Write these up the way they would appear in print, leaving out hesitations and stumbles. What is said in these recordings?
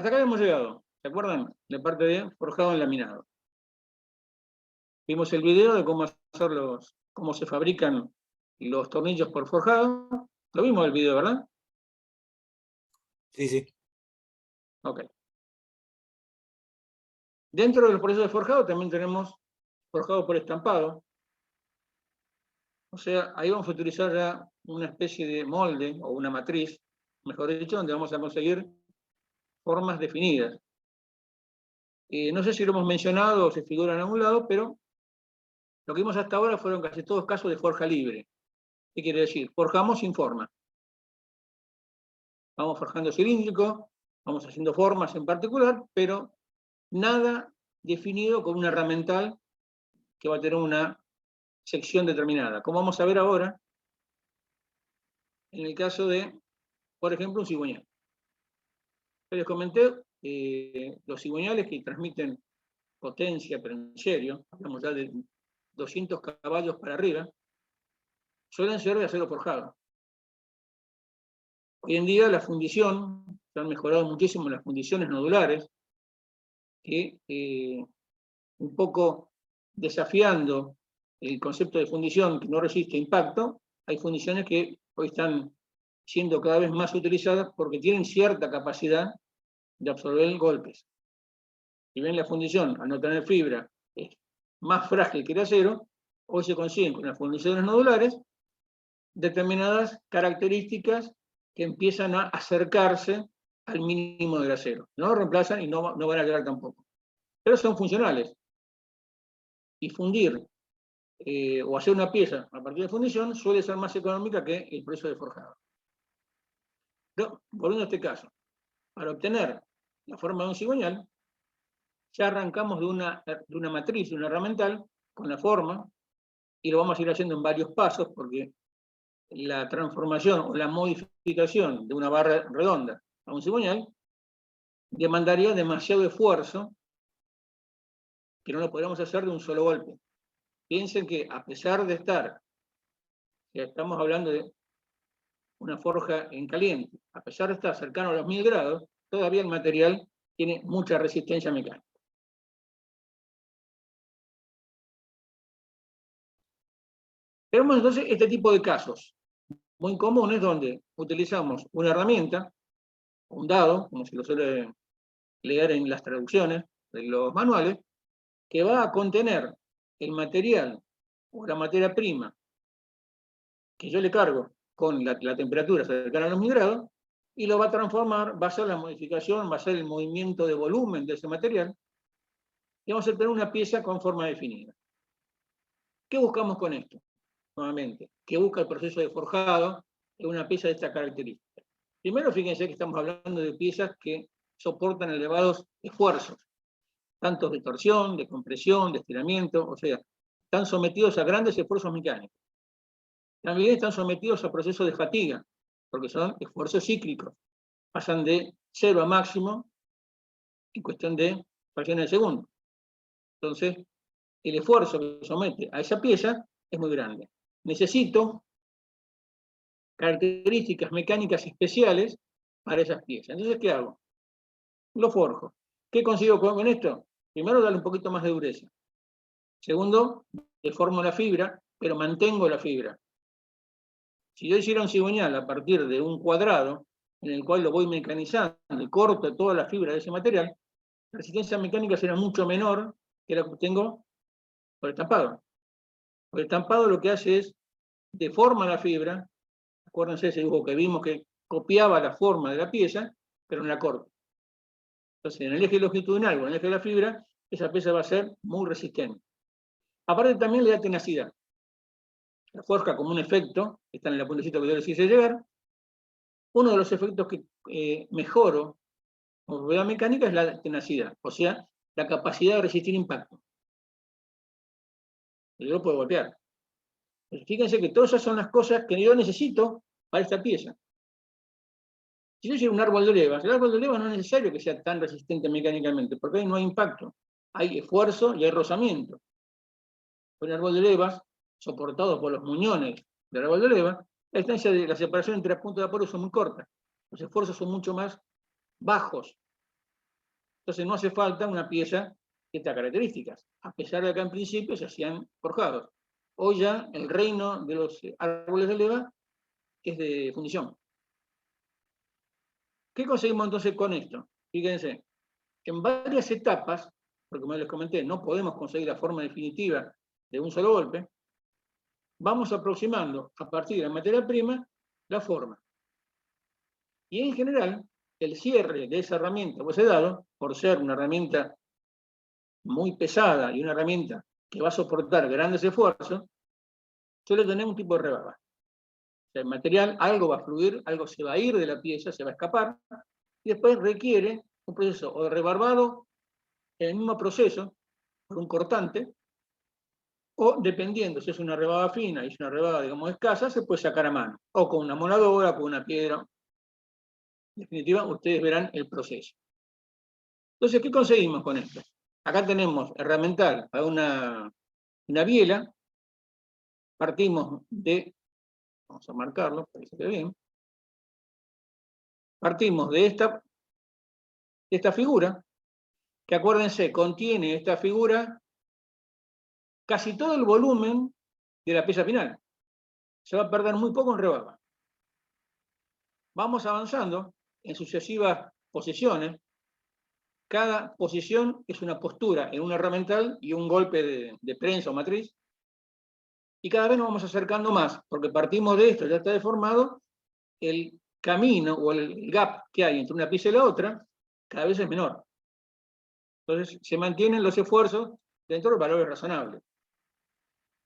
Hasta acá hemos llegado. ¿Se acuerdan? La parte de forjado en laminado. Vimos el video de cómo cómo se fabrican los tornillos por forjado. Lo vimos el video, ¿verdad? Sí, sí. Ok. Dentro del proceso de forjado también tenemos forjado por estampado. O sea, ahí vamos a utilizar ya una especie de molde o una matriz, mejor dicho, donde vamos a conseguir formas definidas. No sé si lo hemos mencionado o se figura en algún lado, pero lo que vimos hasta ahora fueron casi todos casos de forja libre. ¿Qué quiere decir? Forjamos sin forma. Vamos forjando cilíndrico, vamos haciendo formas en particular, pero nada definido con una herramental que va a tener una sección determinada. Como vamos a ver ahora, en el caso de, por ejemplo, un cigüeñal. Les comenté los cigüeñales que transmiten potencia, pero en serio, hablamos ya de 200 caballos para arriba, suelen ser de acero forjado. Hoy en día la fundición, se han mejorado muchísimo las fundiciones nodulares, que un poco desafiando el concepto de fundición que no resiste impacto, hay fundiciones que hoy están siendo cada vez más utilizadas porque tienen cierta capacidad de absorber golpes. Si bien la fundición, al no tener fibra, es más frágil que el acero, hoy se consiguen con las fundiciones nodulares determinadas características que empiezan a acercarse al mínimo del acero. No lo reemplazan y no van a llegar tampoco. Pero son funcionales. Y fundir o hacer una pieza a partir de fundición suele ser más económica que el proceso de forjado. Pero, volviendo a este caso, para obtener la forma de un cigüeñal, ya arrancamos de una matriz, de una herramental, con la forma, y lo vamos a ir haciendo en varios pasos, porque la transformación o la modificación de una barra redonda a un cigüeñal demandaría demasiado esfuerzo que no lo podríamos hacer de un solo golpe. Piensen que a pesar de estar, ya estamos hablando de una forja en caliente, a pesar de estar cercano a los 1000 grados, todavía el material tiene mucha resistencia mecánica. Tenemos entonces este tipo de casos muy comunes donde utilizamos una herramienta, un dado, como se lo suele leer en las traducciones de los manuales, que va a contener el material o la materia prima que yo le cargo con la temperatura cercana a los 1000 grados, y lo va a transformar, va a hacer la modificación, va a hacer el movimiento de volumen de ese material, y vamos a tener una pieza con forma definida. ¿Qué buscamos con esto? Nuevamente, ¿qué busca el proceso de forjado en una pieza de esta característica? Primero, fíjense que estamos hablando de piezas que soportan elevados esfuerzos, tanto de torsión, de compresión, de estiramiento, o sea, están sometidos a grandes esfuerzos mecánicos. También están sometidos a procesos de fatiga, porque son esfuerzos cíclicos. Pasan de 0 a máximo en cuestión de fracciones de segundo. Entonces, el esfuerzo que somete a esa pieza es muy grande. Necesito características mecánicas especiales para esas piezas. Entonces, ¿qué hago? Lo forjo. ¿Qué consigo con esto? Primero, darle un poquito más de dureza. Segundo, deformo la fibra, pero mantengo la fibra. Si yo hiciera un cigüeñal a partir de un cuadrado, en el cual lo voy mecanizando y corto toda la fibra de ese material, la resistencia mecánica será mucho menor que la que obtengo por el estampado. Por el estampado lo que hace es deforma la fibra. Acuérdense ese dibujo que vimos que copiaba la forma de la pieza, pero no la corta. Entonces, en el eje longitudinal o en el eje de la fibra, esa pieza va a ser muy resistente. Aparte también le da tenacidad. La forja como un efecto, está en el apuntecito que yo les hice llegar. Uno de los efectos que mejoro con propiedad mecánica es la tenacidad, o sea, la capacidad de resistir impacto. Yo lo puedo golpear. Pero fíjense que todas esas son las cosas que yo necesito para esta pieza. Si yo llevo un árbol de levas, el árbol de levas no es necesario que sea tan resistente mecánicamente, porque ahí no hay impacto. Hay esfuerzo y hay rozamiento. Un árbol de levas, soportado por los muñones del árbol de levas, la distancia de la separación entre puntos de apoyo son muy cortas. Los esfuerzos son mucho más bajos. Entonces no hace falta una pieza de estas características, a pesar de que en principio se hacían forjados. Hoy ya el reino de los árboles de leva es de fundición. ¿Qué conseguimos entonces con esto? Fíjense, en varias etapas, porque como les comenté, no podemos conseguir la forma definitiva de un solo golpe, vamos aproximando a partir de la materia prima la forma. Y en general, el cierre de esa herramienta o ese dado, por ser una herramienta muy pesada y una herramienta que va a soportar grandes esfuerzos, suele tener un tipo de rebaba. O sea, el material, algo va a fluir, algo se va a ir de la pieza, se va a escapar, y después requiere un proceso o de rebarbado, en el mismo proceso, por un cortante, o dependiendo si es una rebaba fina y es una rebaba, digamos, escasa, se puede sacar a mano, o con una moladora, con una piedra. En definitiva, ustedes verán el proceso. Entonces, ¿qué conseguimos con esto? Acá tenemos herramental para una biela, partimos de, vamos a marcarlo, para que se vea bien, partimos de esta figura, que acuérdense, contiene esta figura casi todo el volumen de la pieza final. Se va a perder muy poco en rebaba. Vamos avanzando en sucesivas posiciones. Cada posición es una postura en un herramental y un golpe de prensa o matriz. Y cada vez nos vamos acercando más, porque partimos de esto, ya está deformado, el camino o el gap que hay entre una pieza y la otra cada vez es menor. Entonces se mantienen los esfuerzos dentro de valores razonables.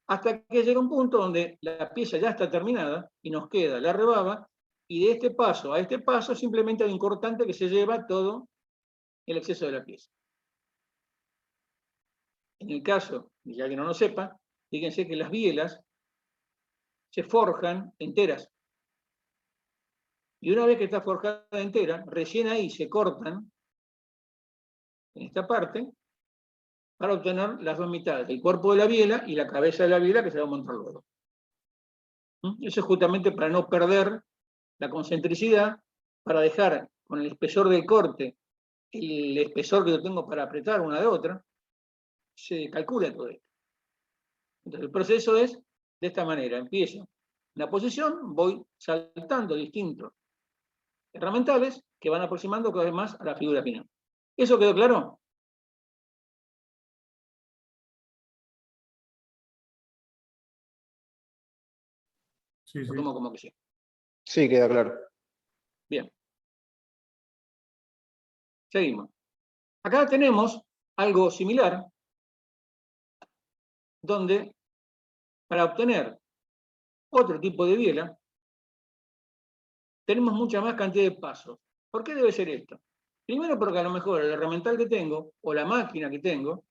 Hasta que llega un punto donde la pieza ya está terminada y nos queda la rebaba, y de este paso a este paso simplemente hay un cortante que se lleva todo el exceso de la pieza. En el caso, y ya que no lo sepa, fíjense que las bielas se forjan enteras. Y una vez que está forjada entera, recién ahí se cortan, en esta parte, para obtener las dos mitades, el cuerpo de la biela y la cabeza de la biela que se va a montar luego. Eso es justamente para no perder la concentricidad, para dejar con el espesor del corte el espesor que yo tengo para apretar una de otra, se calcula todo esto. Entonces el proceso es de esta manera, empiezo en la posición, voy saltando distintos herramientales que van aproximando cada vez más a la figura final. ¿Eso quedó claro? Sí, Lo sí. tomo como que sí. Sí, queda claro. Bien. Seguimos. Acá tenemos algo similar, donde para obtener otro tipo de biela, tenemos mucha más cantidad de pasos. ¿Por qué debe ser esto? Primero porque a lo mejor el herramental que tengo, o la máquina que tengo,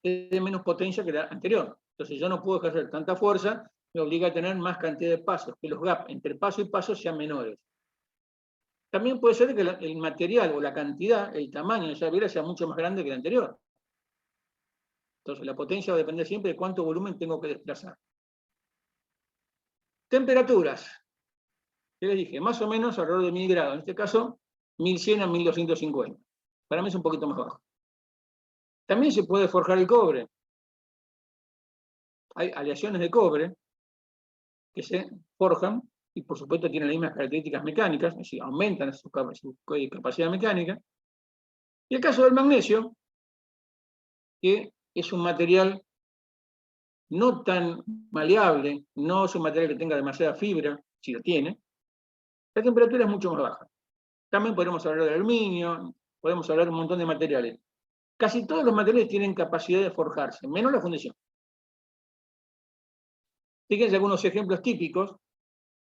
es de menos potencia que la anterior. Entonces yo no puedo ejercer tanta fuerza, me obliga a tener más cantidad de pasos, que los gaps entre paso y paso sean menores. También puede ser que el material o la cantidad, el tamaño de esa biela sea mucho más grande que la anterior. Entonces la potencia va a depender siempre de cuánto volumen tengo que desplazar. Temperaturas. ¿Qué les dije? Más o menos alrededor de 1000 grados. En este caso, 1100 a 1250. Para mí es un poquito más bajo. También se puede forjar el cobre. Hay aleaciones de cobre que se forjan y por supuesto tienen las mismas características mecánicas, es decir, aumentan su capacidad mecánica. Y el caso del magnesio, que es un material no tan maleable, no es un material que tenga demasiada fibra, si lo tiene, la temperatura es mucho más baja. También podemos hablar del aluminio, podemos hablar de un montón de materiales. Casi todos los materiales tienen capacidad de forjarse, menos la fundición. Fíjense algunos ejemplos típicos,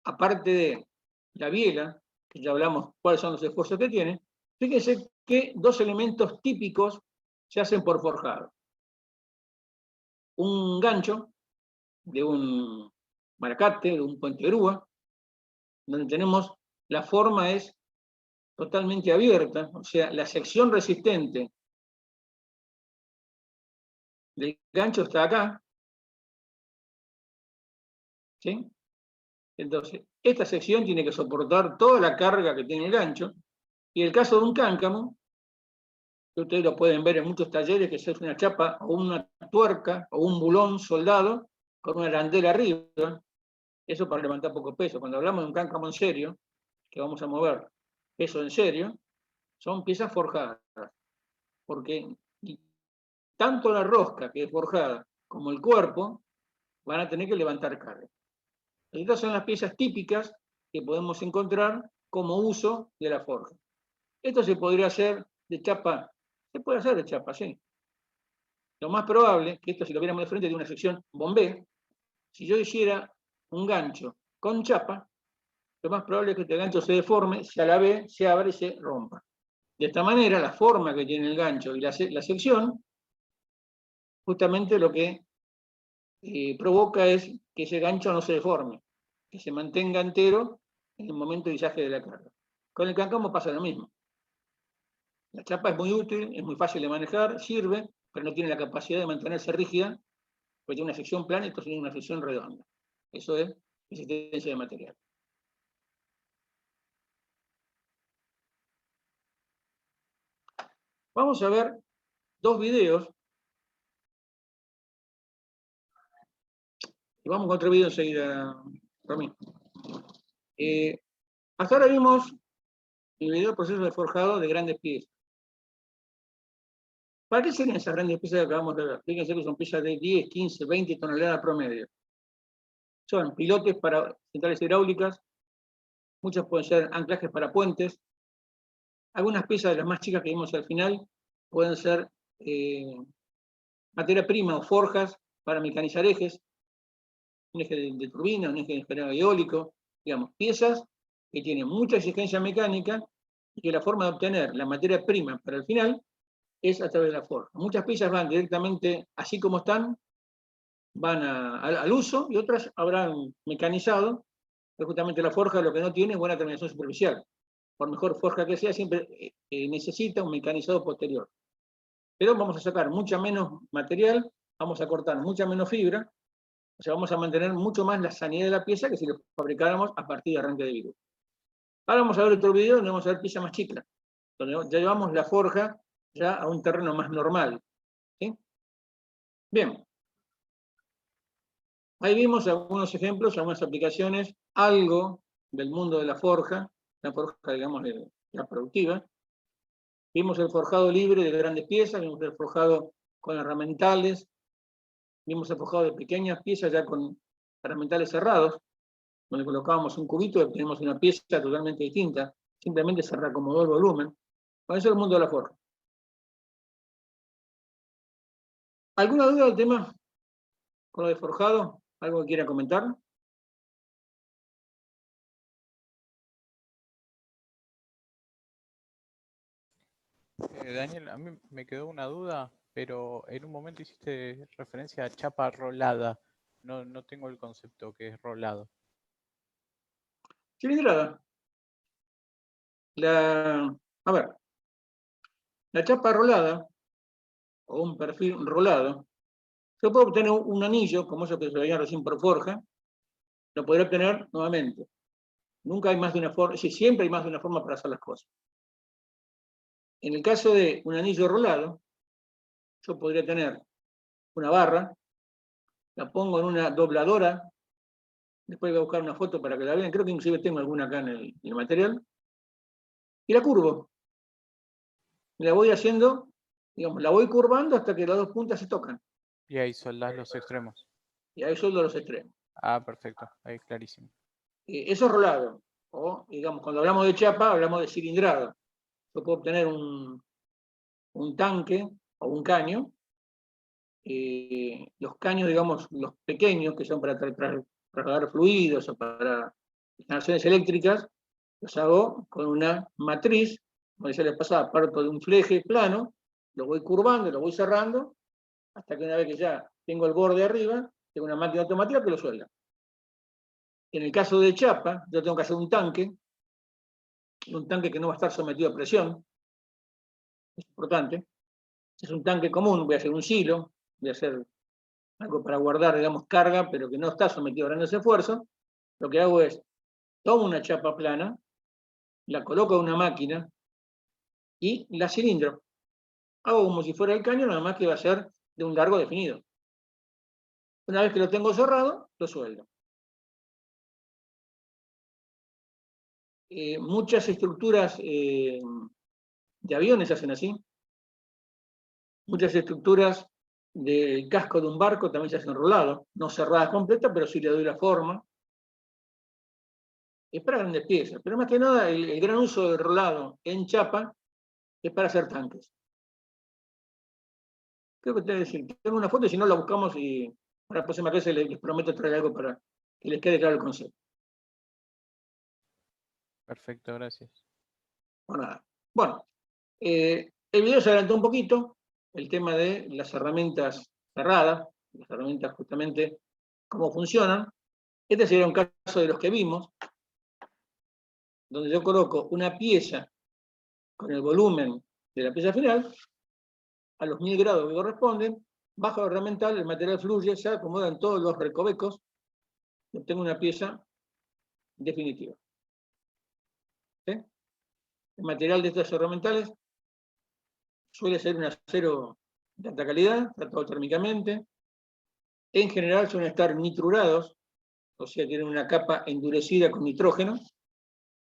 aparte de la biela, que ya hablamos cuáles son los esfuerzos que tiene, fíjense que dos elementos típicos se hacen por forjado. Un gancho de un maracate, de un puente grúa, donde tenemos, la forma es totalmente abierta, o sea, la sección resistente del gancho está acá, ¿sí? Entonces, esta sección tiene que soportar toda la carga que tiene el gancho, y en el caso de un cáncamo, Ustedes lo pueden ver en muchos talleres, que es una chapa o una tuerca o un bulón soldado con una arandela arriba. Eso para levantar poco peso. Cuando hablamos de un cáncamo en serio, que vamos a mover peso en serio, son piezas forjadas. Porque tanto la rosca, que es forjada, como el cuerpo, van a tener que levantar carga. Estas son las piezas típicas que podemos encontrar como uso de la forja. Esto se podría hacer de chapa, se puede hacer de chapa, sí. Lo más probable, que esto si lo viéramos de frente de una sección bombé, si yo hiciera un gancho con chapa, lo más probable es que este gancho se deforme, se alabe, se abre y se rompa. De esta manera, la forma que tiene el gancho y la sección, justamente lo que provoca es que ese gancho no se deforme, que se mantenga entero en el momento de izaje de la carga. Con el cáncamo pasa lo mismo. La chapa es muy útil, es muy fácil de manejar, sirve, pero no tiene la capacidad de mantenerse rígida, porque tiene una sección plana y esto tiene una sección redonda. Eso es resistencia de material. Vamos a ver dos videos. Y vamos con otro video enseguida, Romín. Hasta ahora vimos el video del proceso de forjado de grandes piezas. ¿Para qué serían esas grandes piezas que acabamos de ver? Fíjense que son piezas de 10, 15, 20 toneladas promedio. Son pilotes para centrales hidráulicas, muchas pueden ser anclajes para puentes. Algunas piezas de las más chicas que vimos al final pueden ser materia prima o forjas para mecanizar ejes, un eje de turbina, un eje de generador eólico, digamos, piezas que tienen mucha exigencia mecánica y que la forma de obtener la materia prima para el final es a través de la forja. Muchas piezas van directamente, así como están, van al uso, y otras habrán mecanizado, pero justamente la forja lo que no tiene es buena terminación superficial. Por mejor forja que sea, siempre necesita un mecanizado posterior. Pero vamos a sacar mucha menos material, vamos a cortar mucha menos fibra, o sea, vamos a mantener mucho más la sanidad de la pieza que si lo fabricáramos a partir de arranque de virus. Ahora vamos a ver otro video donde vamos a ver piezas más chicas, donde ya llevamos la forja ya a un terreno más normal. ¿Sí? Bien. Ahí vimos algunos ejemplos, algunas aplicaciones, algo del mundo de la forja, digamos, la productiva. Vimos el forjado libre de grandes piezas, vimos el forjado con herramientales, vimos el forjado de pequeñas piezas ya con herramientales cerrados, donde colocábamos un cubito y obtenemos una pieza totalmente distinta, simplemente se reacomodó el volumen. Con eso es el mundo de la forja. ¿Alguna duda del tema con lo de forjado? ¿Algo que quiera comentar? Daniel, a mí me quedó una duda, pero en un momento hiciste referencia a chapa rolada. No tengo el concepto que es rolado. Cilindrada. A ver, la chapa rolada, o un perfil rolado, se puede obtener un anillo, como eso que se veía recién por forja, lo podría obtener nuevamente. Nunca hay más de una forma, sí, siempre hay más de una forma para hacer las cosas. En el caso de un anillo rolado, yo podría tener una barra, la pongo en una dobladora, después voy a buscar una foto para que la vean, creo que inclusive tengo alguna acá en el material, y la curvo. Y la voy haciendo, digamos, la voy curvando hasta que las dos puntas se tocan. Y ahí soldás los extremos. Y ahí sueldo los extremos. Ah, perfecto, ahí clarísimo. Eso es rolado. O, digamos, cuando hablamos de chapa, hablamos de cilindrado. Yo puedo obtener un tanque o un caño. Los caños, digamos, los pequeños, que son para trasladar fluidos o para instalaciones eléctricas, los hago con una matriz, como decía la pasada, parto de un fleje plano, lo voy curvando, lo voy cerrando, hasta que una vez que ya tengo el borde arriba, tengo una máquina automática que lo suelda. En el caso de chapa, yo tengo que hacer un tanque que no va a estar sometido a presión, es importante. Es un tanque común, voy a hacer un silo, voy a hacer algo para guardar, digamos, carga, pero que no está sometido a grandes esfuerzos. Lo que hago es, tomo una chapa plana, la coloco en una máquina y la cilindro. hago como si fuera el caño, nada más que va a ser de un largo definido. Una vez que lo tengo cerrado, lo sueldo. Muchas estructuras de aviones se hacen así. Muchas estructuras del casco de un barco también se hacen enrolados, no cerradas completas, pero sí le doy la forma. Es para grandes piezas, pero más que nada el gran uso del rolado en chapa es para hacer tanques. Creo que tengo una foto y si no la buscamos y para la próxima clase les prometo traer algo para que les quede claro el concepto. Perfecto, gracias. Bueno, el video se adelantó un poquito, el tema de las herramientas cerradas, las herramientas justamente cómo funcionan. Este sería un caso de los que vimos, donde yo coloco una pieza con el volumen de la pieza final, a los 1000 grados que corresponden, bajo el herramental, el material fluye, se acomodan todos los recovecos, y obtengo una pieza definitiva. ¿Sí? El material de estos herramentales suele ser un acero de alta calidad, tratado térmicamente. En general suelen estar nitrurados, o sea, tienen una capa endurecida con nitrógeno,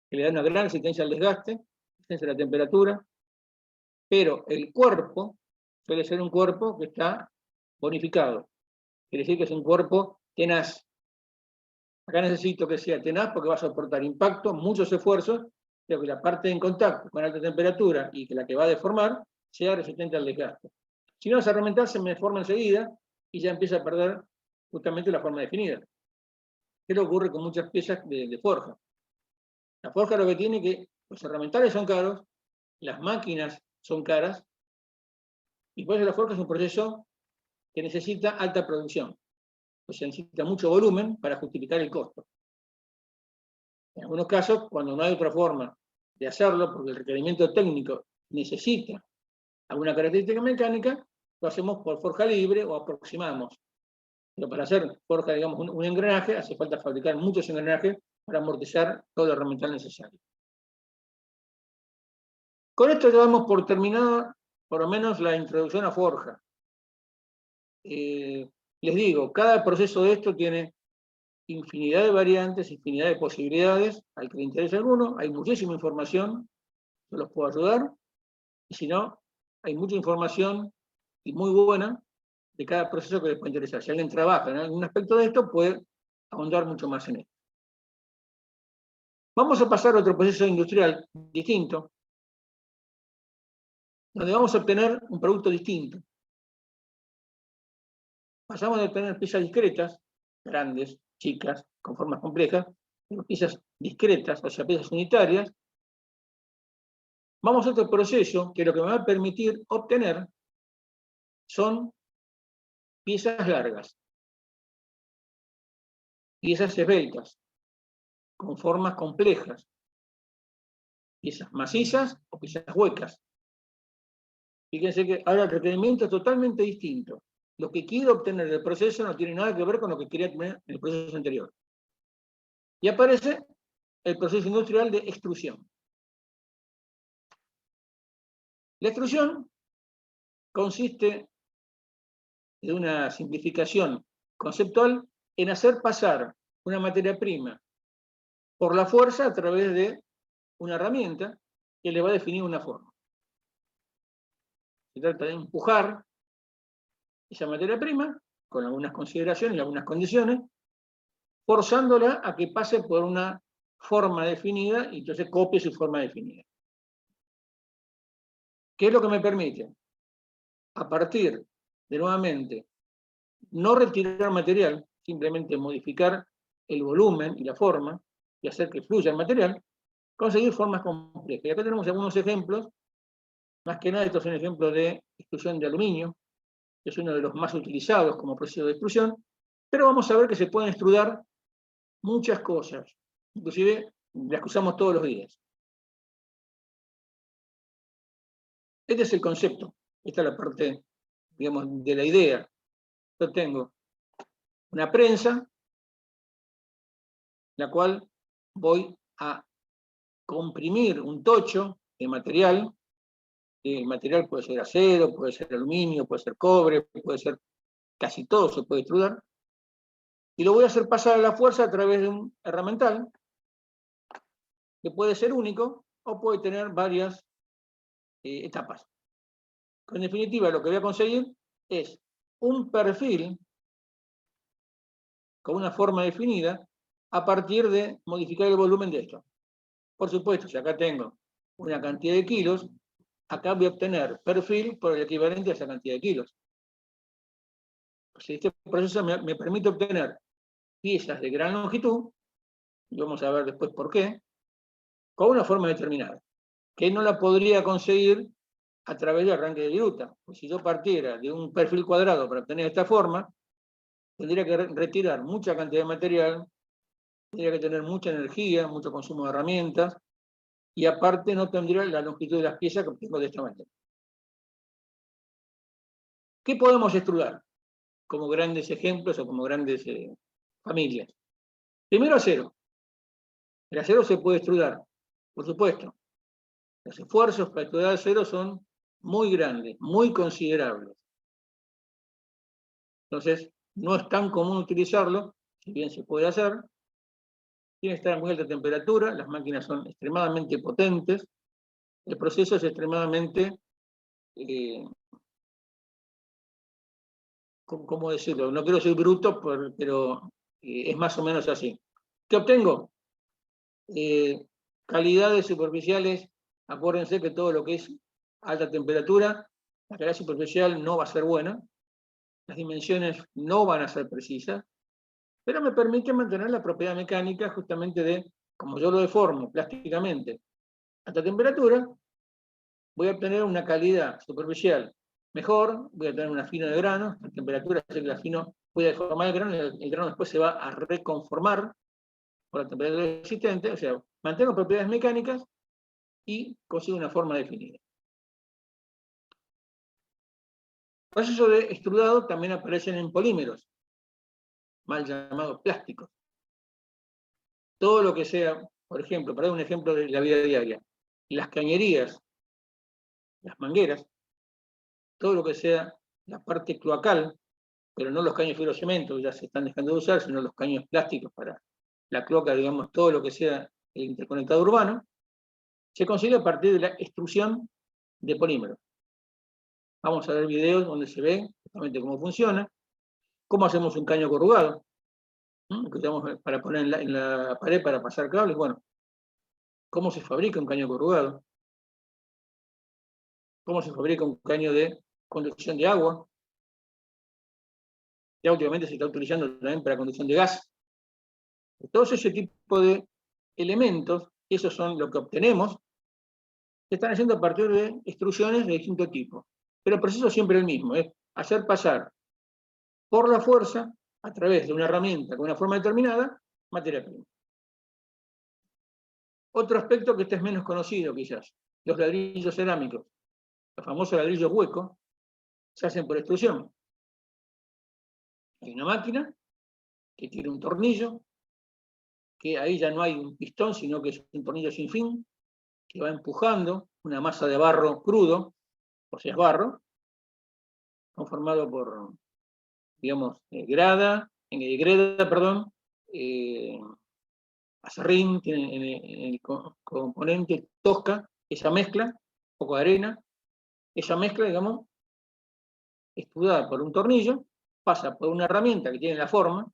que le da una gran resistencia al desgaste, resistencia a la temperatura, pero el cuerpo suele ser un cuerpo que está bonificado. Quiere decir que es un cuerpo tenaz. Acá necesito que sea tenaz porque va a soportar impacto, muchos esfuerzos, pero que la parte en contacto con alta temperatura y que la que va a deformar sea resistente al desgaste. Si no, esa herramienta se me deforma enseguida y ya empieza a perder justamente la forma definida. ¿Qué es lo que ocurre con muchas piezas de forja? La forja lo que tiene es que los herramientales son caros, las máquinas son caras, y por eso la forja es un proceso que necesita alta producción. O sea, necesita mucho volumen para justificar el costo. En algunos casos, cuando no hay otra forma de hacerlo, porque el requerimiento técnico necesita alguna característica mecánica, lo hacemos por forja libre o aproximamos. Pero para hacer forja, digamos, un engranaje, hace falta fabricar muchos engranajes para amortizar todo el herramental necesario. Con esto ya damos por terminada, por lo menos, la introducción a forja. Les digo, cada proceso de esto tiene infinidad de variantes, infinidad de posibilidades. Al que le interese alguno, hay muchísima información, yo los puedo ayudar. Y si no, hay mucha información y muy buena de cada proceso que les puede interesar. Si alguien trabaja en algún aspecto de esto, puede ahondar mucho más en esto. Vamos a pasar a otro proceso industrial distinto, donde vamos a obtener un producto distinto. Pasamos de obtener piezas discretas, grandes, chicas, con formas complejas, pero piezas discretas, o sea, piezas unitarias. Vamos a otro proceso que lo que me va a permitir obtener son piezas largas, piezas esbeltas, con formas complejas, piezas macizas o piezas huecas. Fíjense que ahora el requerimiento es totalmente distinto. Lo que quiero obtener del proceso no tiene nada que ver con lo que quería obtener en el proceso anterior. Y aparece el proceso industrial de extrusión. La extrusión consiste de una simplificación conceptual en hacer pasar una materia prima por la fuerza a través de una herramienta que le va a definir una forma. Se trata de empujar esa materia prima, con algunas consideraciones y algunas condiciones, forzándola a que pase por una forma definida y entonces copie su forma definida. ¿Qué es lo que me permite? A partir de, nuevamente, no retirar material, simplemente modificar el volumen y la forma y hacer que fluya el material, conseguir formas complejas. Y acá tenemos algunos ejemplos. Más que nada, estos son ejemplos de extrusión de aluminio, que es uno de los más utilizados como proceso de extrusión, pero vamos a ver que se pueden extrudar muchas cosas, inclusive las que usamos todos los días. Este es el concepto, esta es la parte, digamos, de la idea. Yo tengo una prensa, la cual voy a comprimir un tocho de material El material puede ser acero, puede ser aluminio, puede ser cobre, puede ser, casi todo se puede extrudar. Y lo voy a hacer pasar a la fuerza a través de un herramental, que puede ser único o puede tener varias etapas. En definitiva, lo que voy a conseguir es un perfil con una forma definida a partir de modificar el volumen de esto. Por supuesto, si acá tengo una cantidad de kilos, acá voy a obtener perfil por el equivalente a esa cantidad de kilos. Si este proceso me permite obtener piezas de gran longitud, y vamos a ver después por qué, con una forma determinada, que no la podría conseguir a través de arranque de viruta. Pues si yo partiera de un perfil cuadrado para obtener esta forma, tendría que retirar mucha cantidad de material, tendría que tener mucha energía, mucho consumo de herramientas, y aparte no tendría la longitud de las piezas que obtengo de esta manera. ¿Qué podemos extrudar? Como grandes ejemplos o como grandes familias. Primero, acero. El acero se puede extrudar, por supuesto. Los esfuerzos para extrudar acero son muy grandes, muy considerables. Entonces, no es tan común utilizarlo, si bien se puede hacer. Tiene que estar a muy alta temperatura, las máquinas son extremadamente potentes, el proceso es extremadamente, ¿cómo decirlo? No quiero ser bruto, pero es más o menos así. ¿Qué obtengo? Calidades superficiales, acuérdense que todo lo que es alta temperatura, la calidad superficial no va a ser buena, las dimensiones no van a ser precisas, pero me permite mantener la propiedad mecánica justamente de, como yo lo deformo plásticamente a alta temperatura, voy a obtener una calidad superficial mejor, voy a tener un afino de grano, la temperatura hace que el afino pueda deformar el grano después se va a reconformar por la temperatura existente, o sea, mantengo propiedades mecánicas y consigo una forma definida. Procesos de extrudado también aparecen en polímeros, mal llamados plásticos. Todo lo que sea, por ejemplo, para dar un ejemplo de la vida diaria, las cañerías, las mangueras, todo lo que sea la parte cloacal, pero no los caños fibrocemento, ya se están dejando de usar, sino los caños plásticos para la cloaca, digamos, todo lo que sea el interconectado urbano, se consigue a partir de la extrusión de polímeros. Vamos a ver videos donde se ve justamente cómo funciona, cómo hacemos un caño corrugado, que usamos para poner en la pared para pasar cables, bueno, cómo se fabrica un caño corrugado, cómo se fabrica un caño de conducción de agua, ya últimamente se está utilizando también para conducción de gas. Todo ese tipo de elementos, esos son lo que obtenemos, se están haciendo a partir de extrusiones de distinto tipo. Pero el proceso es siempre el mismo, es hacer pasar por la fuerza, a través de una herramienta con una forma determinada, materia prima. Otro aspecto que este es menos conocido quizás, los ladrillos cerámicos, los famosos ladrillos huecos, se hacen por extrusión. Hay una máquina que tiene un tornillo, que ahí ya no hay un pistón, sino que es un tornillo sin fin, que va empujando una masa de barro crudo, o sea, es barro, conformado por, digamos, greda, acerrín, tiene en el componente tosca, esa mezcla, un poco de arena, esa mezcla, digamos, extrudada por un tornillo, pasa por una herramienta que tiene la forma,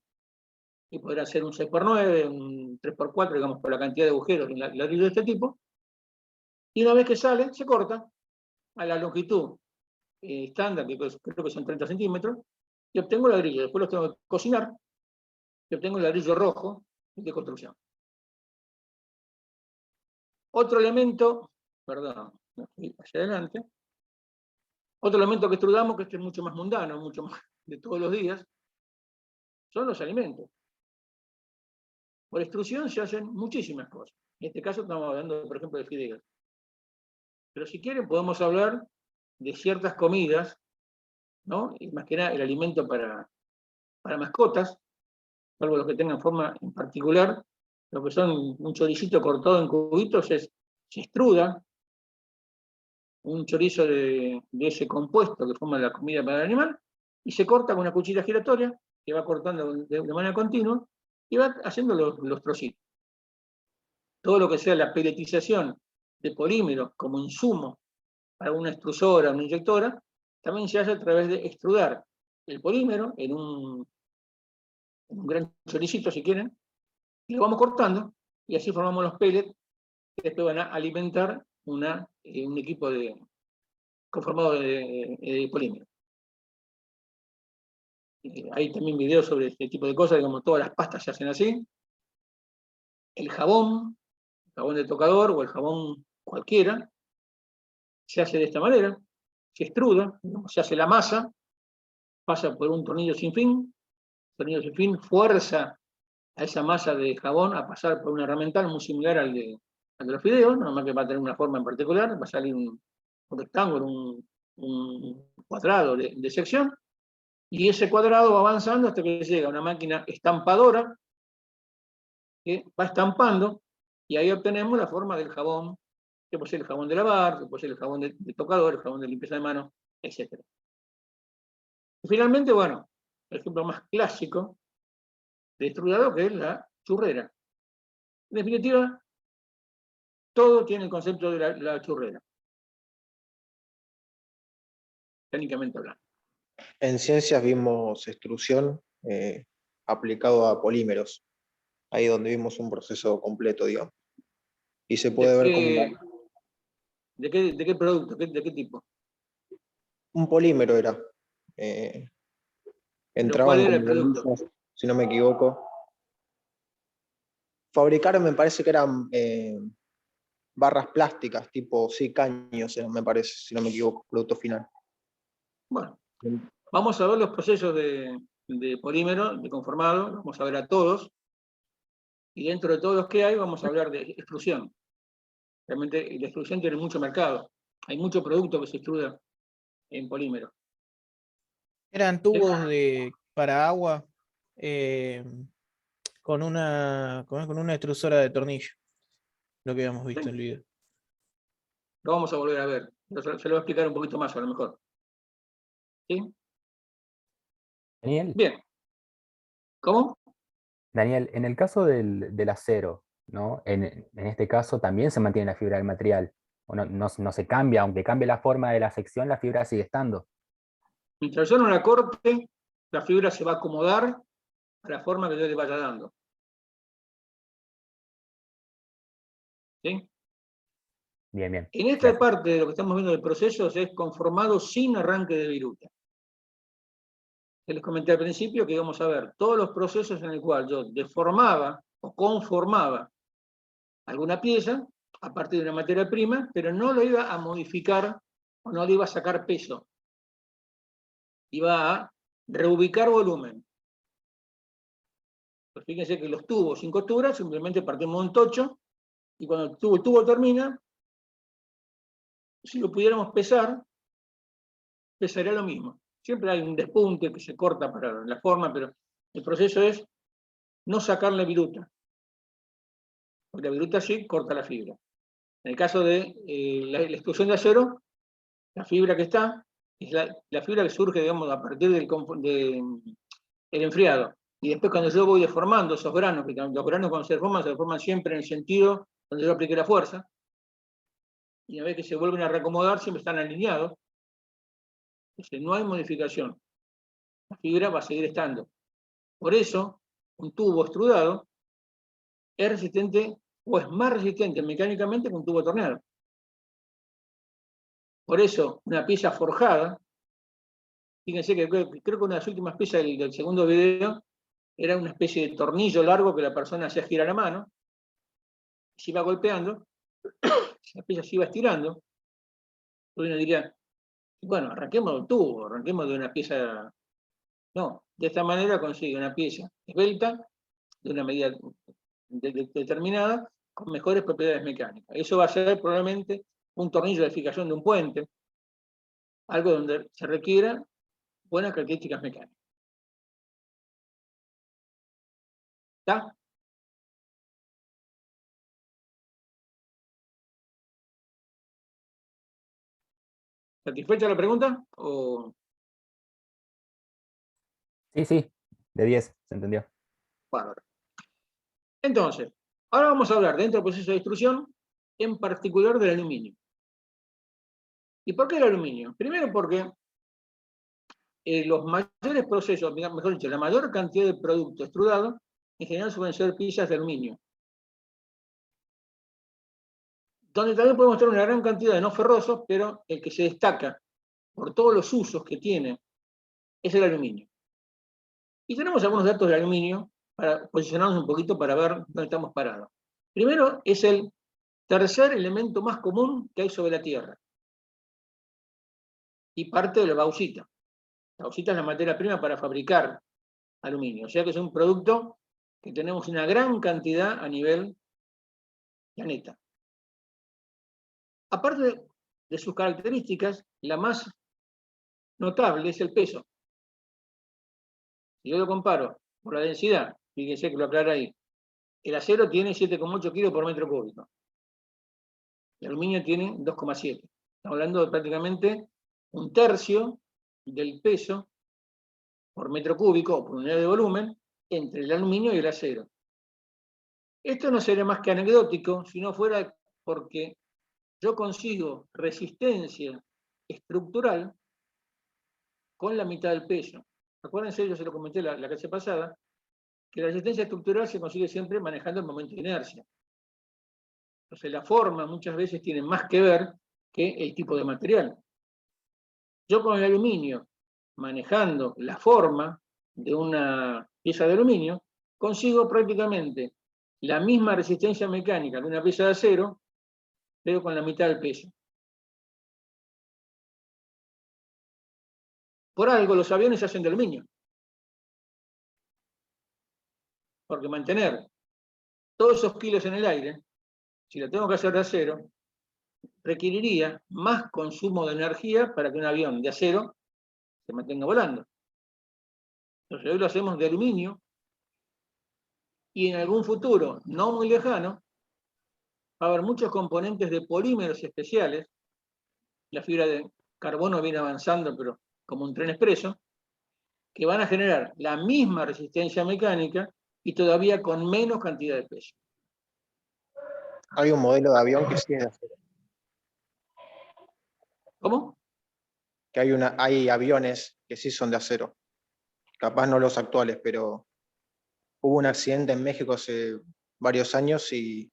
y podrá ser un 6x9, un 3x4, digamos, por la cantidad de agujeros en ladrillo de este tipo, y una vez que sale, se corta a la longitud estándar, que creo que son 30 centímetros, y obtengo el ladrillo. Después los tengo que cocinar, y obtengo el ladrillo rojo de construcción. Otro elemento, perdón, hacia adelante, otro elemento que extrudamos, que este es mucho más mundano, mucho más de todos los días, son los alimentos. Por extrusión se hacen muchísimas cosas. En este caso estamos hablando, por ejemplo, de fideos. Pero si quieren podemos hablar de ciertas comidas, ¿no? Y más que nada el alimento para mascotas, salvo los que tengan forma en particular, lo que son un choricito cortado en cubitos se extruda, un chorizo de ese compuesto que forma la comida para el animal, y se corta con una cuchilla giratoria, que va cortando de manera continua, y va haciendo los trocitos. Todo lo que sea la peletización de polímeros como insumo para una extrusora, una inyectora, también se hace a través de extrudar el polímero en un gran choricito, si quieren, y lo vamos cortando, y así formamos los pellets que después van a alimentar un equipo conformado de polímero. Hay también videos sobre este tipo de cosas, digamos, todas las pastas se hacen así. El jabón de tocador o el jabón cualquiera, se hace de esta manera, se extruda, se hace la masa, pasa por un tornillo sin fin, fuerza a esa masa de jabón a pasar por un herramental muy similar al de los fideos, nada más que va a tener una forma en particular, va a salir un rectángulo, un cuadrado de sección, y ese cuadrado va avanzando hasta que llega a una máquina estampadora que va estampando, y ahí obtenemos la forma del jabón, que puede ser el jabón de lavar, que puede ser el jabón de tocador, el jabón de limpieza de manos, etc. Y finalmente, bueno, el ejemplo más clásico de extrudado, que es la churrera. En definitiva, todo tiene el concepto de la churrera, técnicamente hablando. En ciencias vimos extrusión aplicado a polímeros, ahí donde vimos un proceso completo, digamos. Y se puede ver como ¿De qué producto? ¿De qué tipo? un polímero era. ¿Pero cuál Entraban era el como producto? bombillas, si no me equivoco. Fabricaron, me parece que eran barras plásticas, tipo, sí, caños, me parece, si no me equivoco, producto final. Bueno, vamos a ver los procesos de polímero, de conformado, vamos a ver a todos, y dentro de todos los que hay vamos a hablar de extrusión. Realmente la extrusión tiene mucho mercado, hay mucho producto que se extruda en polímero. Eran tubos para agua con una extrusora de tornillo, lo que habíamos visto en el video. Lo vamos a volver a ver, se lo voy a explicar un poquito más a lo mejor. ¿Sí? Daniel, Bien. ¿Cómo? Daniel, en el caso del acero, ¿no? En este caso también se mantiene la fibra del material. O no se cambia, aunque cambie la forma de la sección, la fibra sigue estando. Mientras yo no la corte, la fibra se va a acomodar a la forma que yo le vaya dando. ¿Sí? Bien, bien. En esta Gracias. parte de lo que estamos viendo del proceso es conformado sin arranque de viruta. Les comenté al principio que íbamos a ver todos los procesos en el cual yo deformaba o conformaba alguna pieza a partir de una materia prima, pero no lo iba a modificar o no le iba a sacar peso. Iba a reubicar volumen. Pues fíjense que los tubos sin costura simplemente partimos un tocho, y cuando el tubo termina, si lo pudiéramos pesar, pesaría lo mismo. Siempre hay un despunte que se corta para la forma, pero el proceso es no sacarle viruta. Porque la viruta sí corta la fibra. En el caso de la extrusión de acero, la fibra que está es la fibra que surge, digamos, a partir del enfriado. Y después cuando yo voy deformando esos granos, porque los granos cuando se deforman siempre en el sentido donde yo apliqué la fuerza, y una vez que se vuelven a reacomodar, siempre están alineados. Entonces no hay modificación. La fibra va a seguir estando. Por eso, un tubo extrudado es resistente o es más resistente mecánicamente que un tubo torneado. Por eso, una pieza forjada, fíjense que creo que una de las últimas piezas del segundo video era una especie de tornillo largo que la persona hacía girar la mano, se iba golpeando, la pieza se iba estirando. Uno diría, bueno, arranquemos del tubo, arranquemos de una pieza. No, de esta manera consigue una pieza esbelta, de una medida determinada, con mejores propiedades mecánicas. Eso va a ser probablemente un tornillo de fijación de un puente, algo donde se requiera buenas características mecánicas. ¿Está? ¿Satisfecha la pregunta? O... Sí, sí, de 10, se entendió. Bárbaro. Entonces, ahora vamos a hablar dentro del proceso de extrusión, en particular del aluminio. ¿Y por qué el aluminio? Primero porque los mayores procesos, mejor dicho, la mayor cantidad de producto extrudado, en general suelen ser piezas de aluminio. Donde también podemos tener una gran cantidad de no ferrosos, pero el que se destaca por todos los usos que tiene es el aluminio. Y tenemos algunos datos de aluminio para posicionarnos un poquito para ver dónde estamos parados. Primero, es el tercer elemento más común que hay sobre la Tierra. Y parte de la bauxita. La bauxita es la materia prima para fabricar aluminio. O sea que es un producto que tenemos una gran cantidad a nivel planeta. Aparte de sus características, la más notable es el peso. Si yo lo comparo por la densidad, fíjense que lo aclara ahí, el acero tiene 7,8 kilos por metro cúbico. El aluminio tiene 2,7. Estamos hablando de prácticamente un tercio del peso por metro cúbico o por unidad de volumen entre el aluminio y el acero. Esto no sería más que anecdótico si no fuera porque yo consigo resistencia estructural con la mitad del peso. Acuérdense, yo se lo comenté la clase pasada, que la resistencia estructural se consigue siempre manejando el momento de inercia. Entonces la forma muchas veces tiene más que ver que el tipo de material. Yo con el aluminio, manejando la forma de una pieza de aluminio, consigo prácticamente la misma resistencia mecánica que una pieza de acero, pero con la mitad del peso. Por algo los aviones se hacen de aluminio. Porque mantener todos esos kilos en el aire, si lo tengo que hacer de acero, requeriría más consumo de energía para que un avión de acero se mantenga volando. Entonces hoy lo hacemos de aluminio y en algún futuro, no muy lejano, va a haber muchos componentes de polímeros especiales. La fibra de carbono viene avanzando, pero como un tren expreso, que van a generar la misma resistencia mecánica y todavía con menos cantidad de peso. Hay un modelo de avión que sí es de acero. ¿Cómo? Que hay aviones que sí son de acero. Capaz no los actuales, pero hubo un accidente en México hace varios años y,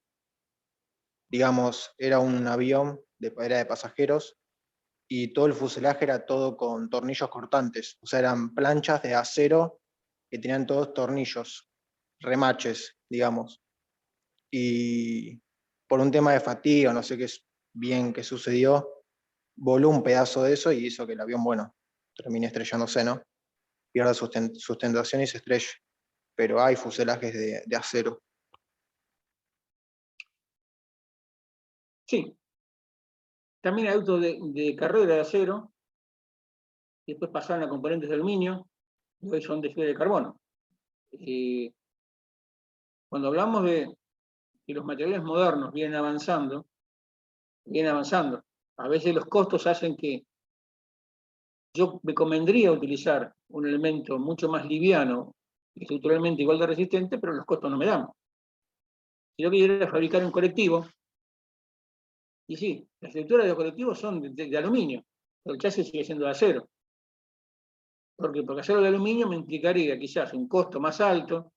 digamos, era un avión, era de pasajeros, y todo el fuselaje era todo con tornillos cortantes. O sea, eran planchas de acero que tenían todos tornillos, remaches, digamos. Y por un tema de fatiga, no sé qué es bien que sucedió, voló un pedazo de eso y hizo que el avión, bueno, termine estrellándose, ¿no? Pierda sustentación y se estrella. Pero hay fuselajes de acero. Sí. También hay autos de carrera de acero, y después pasaron a componentes de aluminio, y hoy son de fibra de carbono. Cuando hablamos de que los materiales modernos vienen avanzando, a veces los costos hacen que yo me convendría utilizar un elemento mucho más liviano, estructuralmente igual de resistente, pero los costos no me dan. Si yo quisiera fabricar un colectivo, y sí, las estructuras de los colectivos son de aluminio, pero el chasis sigue siendo de acero. ¿Por qué? Porque hacerlo de aluminio me implicaría quizás un costo más alto,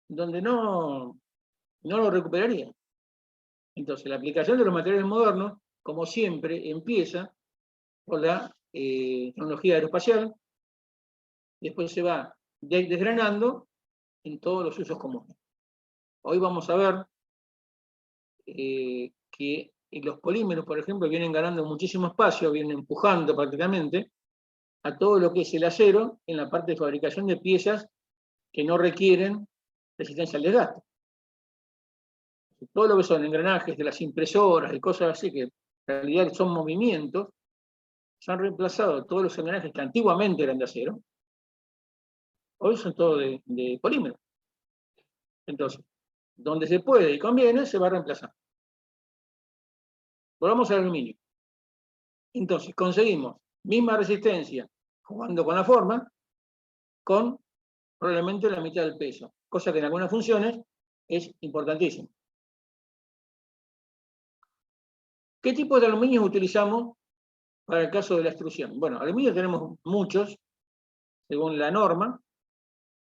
donde no lo recuperaría. Entonces, la aplicación de los materiales modernos, como siempre, empieza por la tecnología aeroespacial, después se va desgranando en todos los usos comunes. Hoy vamos a ver que los polímeros, por ejemplo, vienen ganando muchísimo espacio, vienen empujando prácticamente a todo lo que es el acero en la parte de fabricación de piezas que no requieren resistencia al desgaste. Todo lo que son engranajes de las impresoras y cosas así, que en realidad son movimientos, se han reemplazado todos los engranajes que antiguamente eran de acero, hoy son todos de polímero. Entonces, donde se puede y conviene, se va a reemplazar. Volvamos al aluminio. Entonces, conseguimos misma resistencia jugando con la forma, con probablemente la mitad del peso, cosa que en algunas funciones es importantísimo. ¿Qué tipo de aluminio utilizamos para el caso de la extrusión? Bueno, aluminio tenemos muchos, según la norma,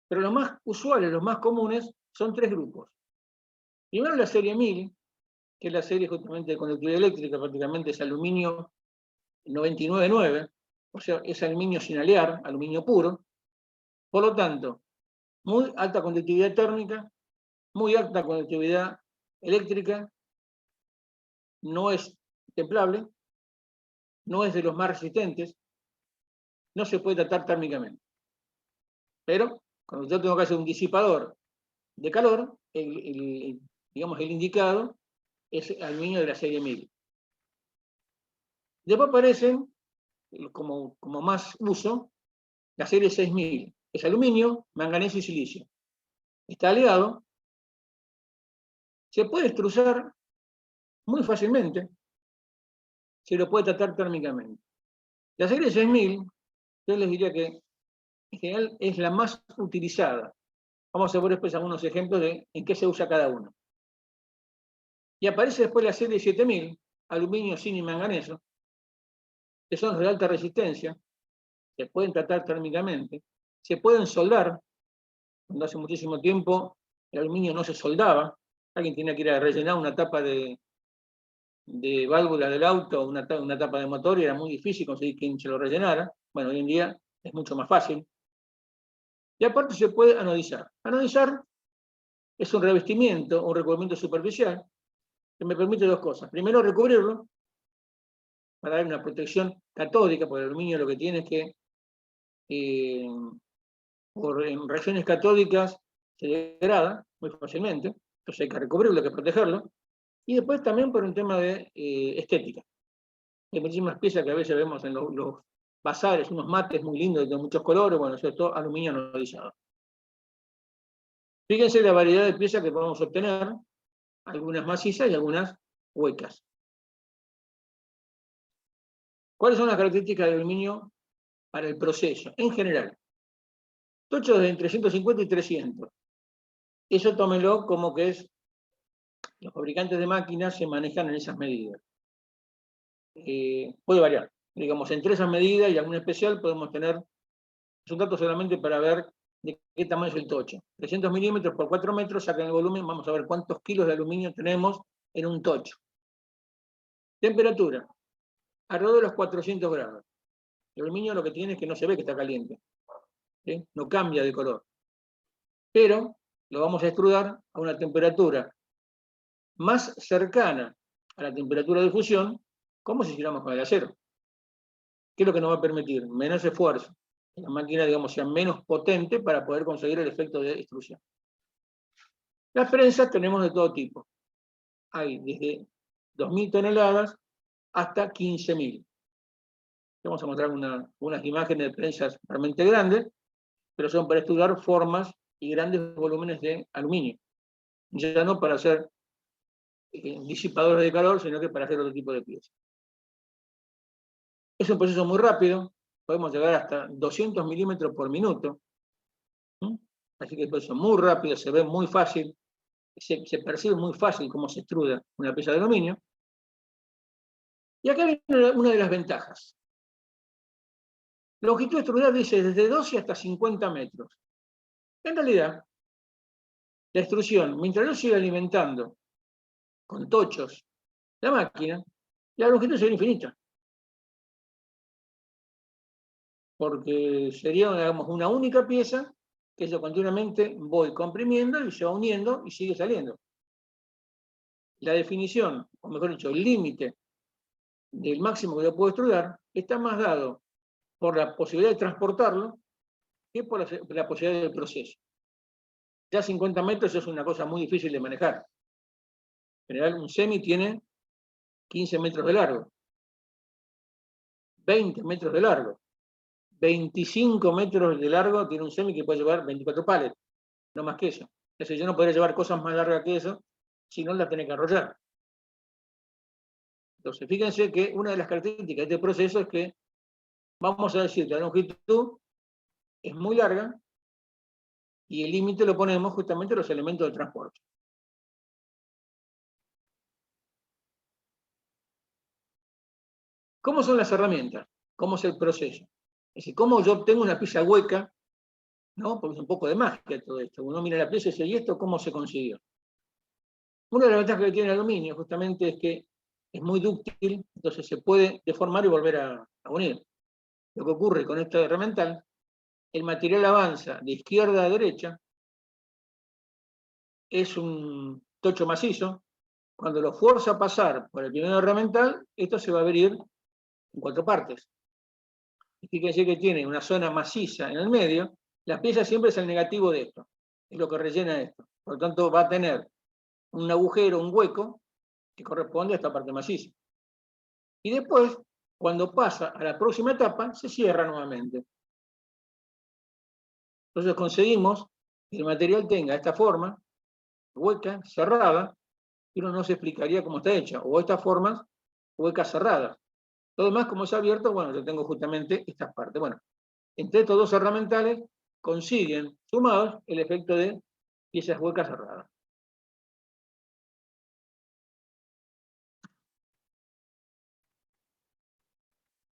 pero los más usuales, los más comunes, son 3 grupos. Primero la serie 1000, que es la serie justamente de conductividad eléctrica, prácticamente es aluminio 99,9, o sea, es aluminio sin alear, aluminio puro. Por lo tanto, muy alta conductividad térmica, muy alta conductividad eléctrica, no es templable, no es de los más resistentes, no se puede tratar térmicamente. Pero, cuando yo tengo que hacer un disipador de calor, digamos, el indicado es aluminio de la serie 1000. Después aparecen, como más uso, la serie 6000. Es aluminio, manganeso y silicio. Está aleado, se puede extrusar muy fácilmente, se lo puede tratar térmicamente. La serie 6000, yo les diría que en general es la más utilizada. Vamos a ver después algunos ejemplos de en qué se usa cada uno. Y aparece después la serie 7000, aluminio, zinc y manganeso, que son de alta resistencia, se pueden tratar térmicamente, se pueden soldar. Cuando hace muchísimo tiempo el aluminio no se soldaba, alguien tenía que ir a rellenar una tapa de válvula del auto, una tapa de motor, y era muy difícil conseguir quien se lo rellenara. Bueno, hoy en día es mucho más fácil. Y aparte se puede anodizar. Anodizar es un revestimiento, un recubrimiento superficial, que me permite 2 cosas. Primero, recubrirlo, para dar una protección catódica, porque el aluminio lo que tiene es que en reacciones catódicas se degrada muy fácilmente, entonces hay que recubrirlo, hay que protegerlo. Y después también por un tema de estética. Hay muchísimas piezas que a veces vemos en los bazares, unos mates muy lindos de muchos colores, bueno, eso es todo aluminio anodizado. Fíjense la variedad de piezas que podemos obtener, algunas macizas y algunas huecas. ¿Cuáles son las características del aluminio para el proceso? En general, tochos de entre 150 y 300. Eso tómenlo como que es, los fabricantes de máquinas se manejan en esas medidas. Puede variar. Digamos, entre esas medidas y alguna especial podemos tener, es un dato solamente para ver de qué tamaño es el tocho. 300 milímetros por 4 metros, sacan el volumen, vamos a ver cuántos kilos de aluminio tenemos en un tocho. Temperatura, alrededor de los 400 grados. El aluminio lo que tiene es que no se ve que está caliente, ¿sí? No cambia de color. Pero lo vamos a extrudar a una temperatura más cercana a la temperatura de fusión, como si hiciéramos con el acero. ¿Qué es lo que nos va a permitir? Menos esfuerzo. Que la máquina, digamos, sea menos potente para poder conseguir el efecto de extrusión. Las prensas tenemos de todo tipo. Hay desde 2.000 toneladas hasta 15.000. Vamos a mostrar unas imágenes de prensas realmente grandes, pero son para estudiar formas y grandes volúmenes de aluminio. Ya no para hacer disipadores de calor, sino que para hacer otro tipo de piezas. Es un proceso muy rápido, podemos llegar hasta 200 milímetros por minuto. Así que el proceso es muy rápido, se ve muy fácil, se percibe muy fácil cómo se extruda una pieza de aluminio. Y acá viene una de las ventajas. Longitud extrudada dice desde 12 hasta 50 metros. En realidad, la extrusión, mientras yo siga alimentando con tochos la máquina, la longitud sería infinita. Porque sería, digamos, una única pieza que yo continuamente voy comprimiendo y se va uniendo y sigue saliendo. La definición, o mejor dicho, el límite del máximo que yo puedo extrudar está más dado por la posibilidad de transportarlo que por la posibilidad del proceso. Ya 50 metros es una cosa muy difícil de manejar. En general, un semi tiene 15 metros de largo, 20 metros de largo, 25 metros de largo tiene un semi que puede llevar 24 palets, no más que eso. Es decir, yo no podría llevar cosas más largas que eso, si no las tenés que enrollar. Entonces, fíjense que una de las características de este proceso es que vamos a decir que la longitud es muy larga y el límite lo ponemos justamente en los elementos de transporte. ¿Cómo son las herramientas? ¿Cómo es el proceso? Es decir, ¿cómo yo obtengo una pieza hueca? ¿No? Porque es un poco de magia todo esto. Uno mira la pieza y dice, ¿y esto cómo se consiguió? Una de las ventajas que tiene el aluminio justamente es que es muy dúctil, entonces se puede deformar y volver a unir. Lo que ocurre con esta herramental, el material avanza de izquierda a derecha, es un tocho macizo, cuando lo fuerza a pasar por el primer herramental, esto se va a abrir en 4 partes. Fíjense que tiene una zona maciza en el medio, la pieza siempre es el negativo de esto, es lo que rellena esto. Por lo tanto, va a tener un agujero, un hueco, que corresponde a esta parte maciza. Y después, cuando pasa a la próxima etapa, se cierra nuevamente. Entonces conseguimos que el material tenga esta forma, hueca, cerrada, y uno no se explicaría cómo está hecha, o estas formas huecas cerradas. Lo demás, como es abierto, bueno, yo tengo justamente estas partes. Bueno, entre estos dos herramientales consiguen, sumados, el efecto de piezas huecas cerradas.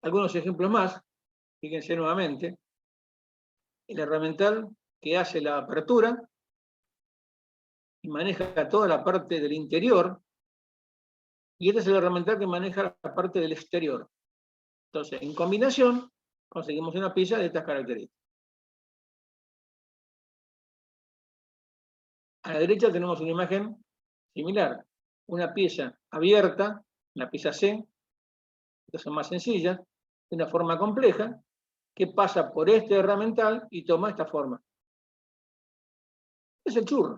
Algunos ejemplos más, fíjense nuevamente, el herramental que hace la apertura y maneja toda la parte del interior, y este es el herramental que maneja la parte del exterior. Entonces, en combinación, conseguimos una pieza de estas características. A la derecha tenemos una imagen similar, una pieza abierta, la pieza C, estas son más sencillas, de una forma compleja, que pasa por este herramental y toma esta forma. Es el churro.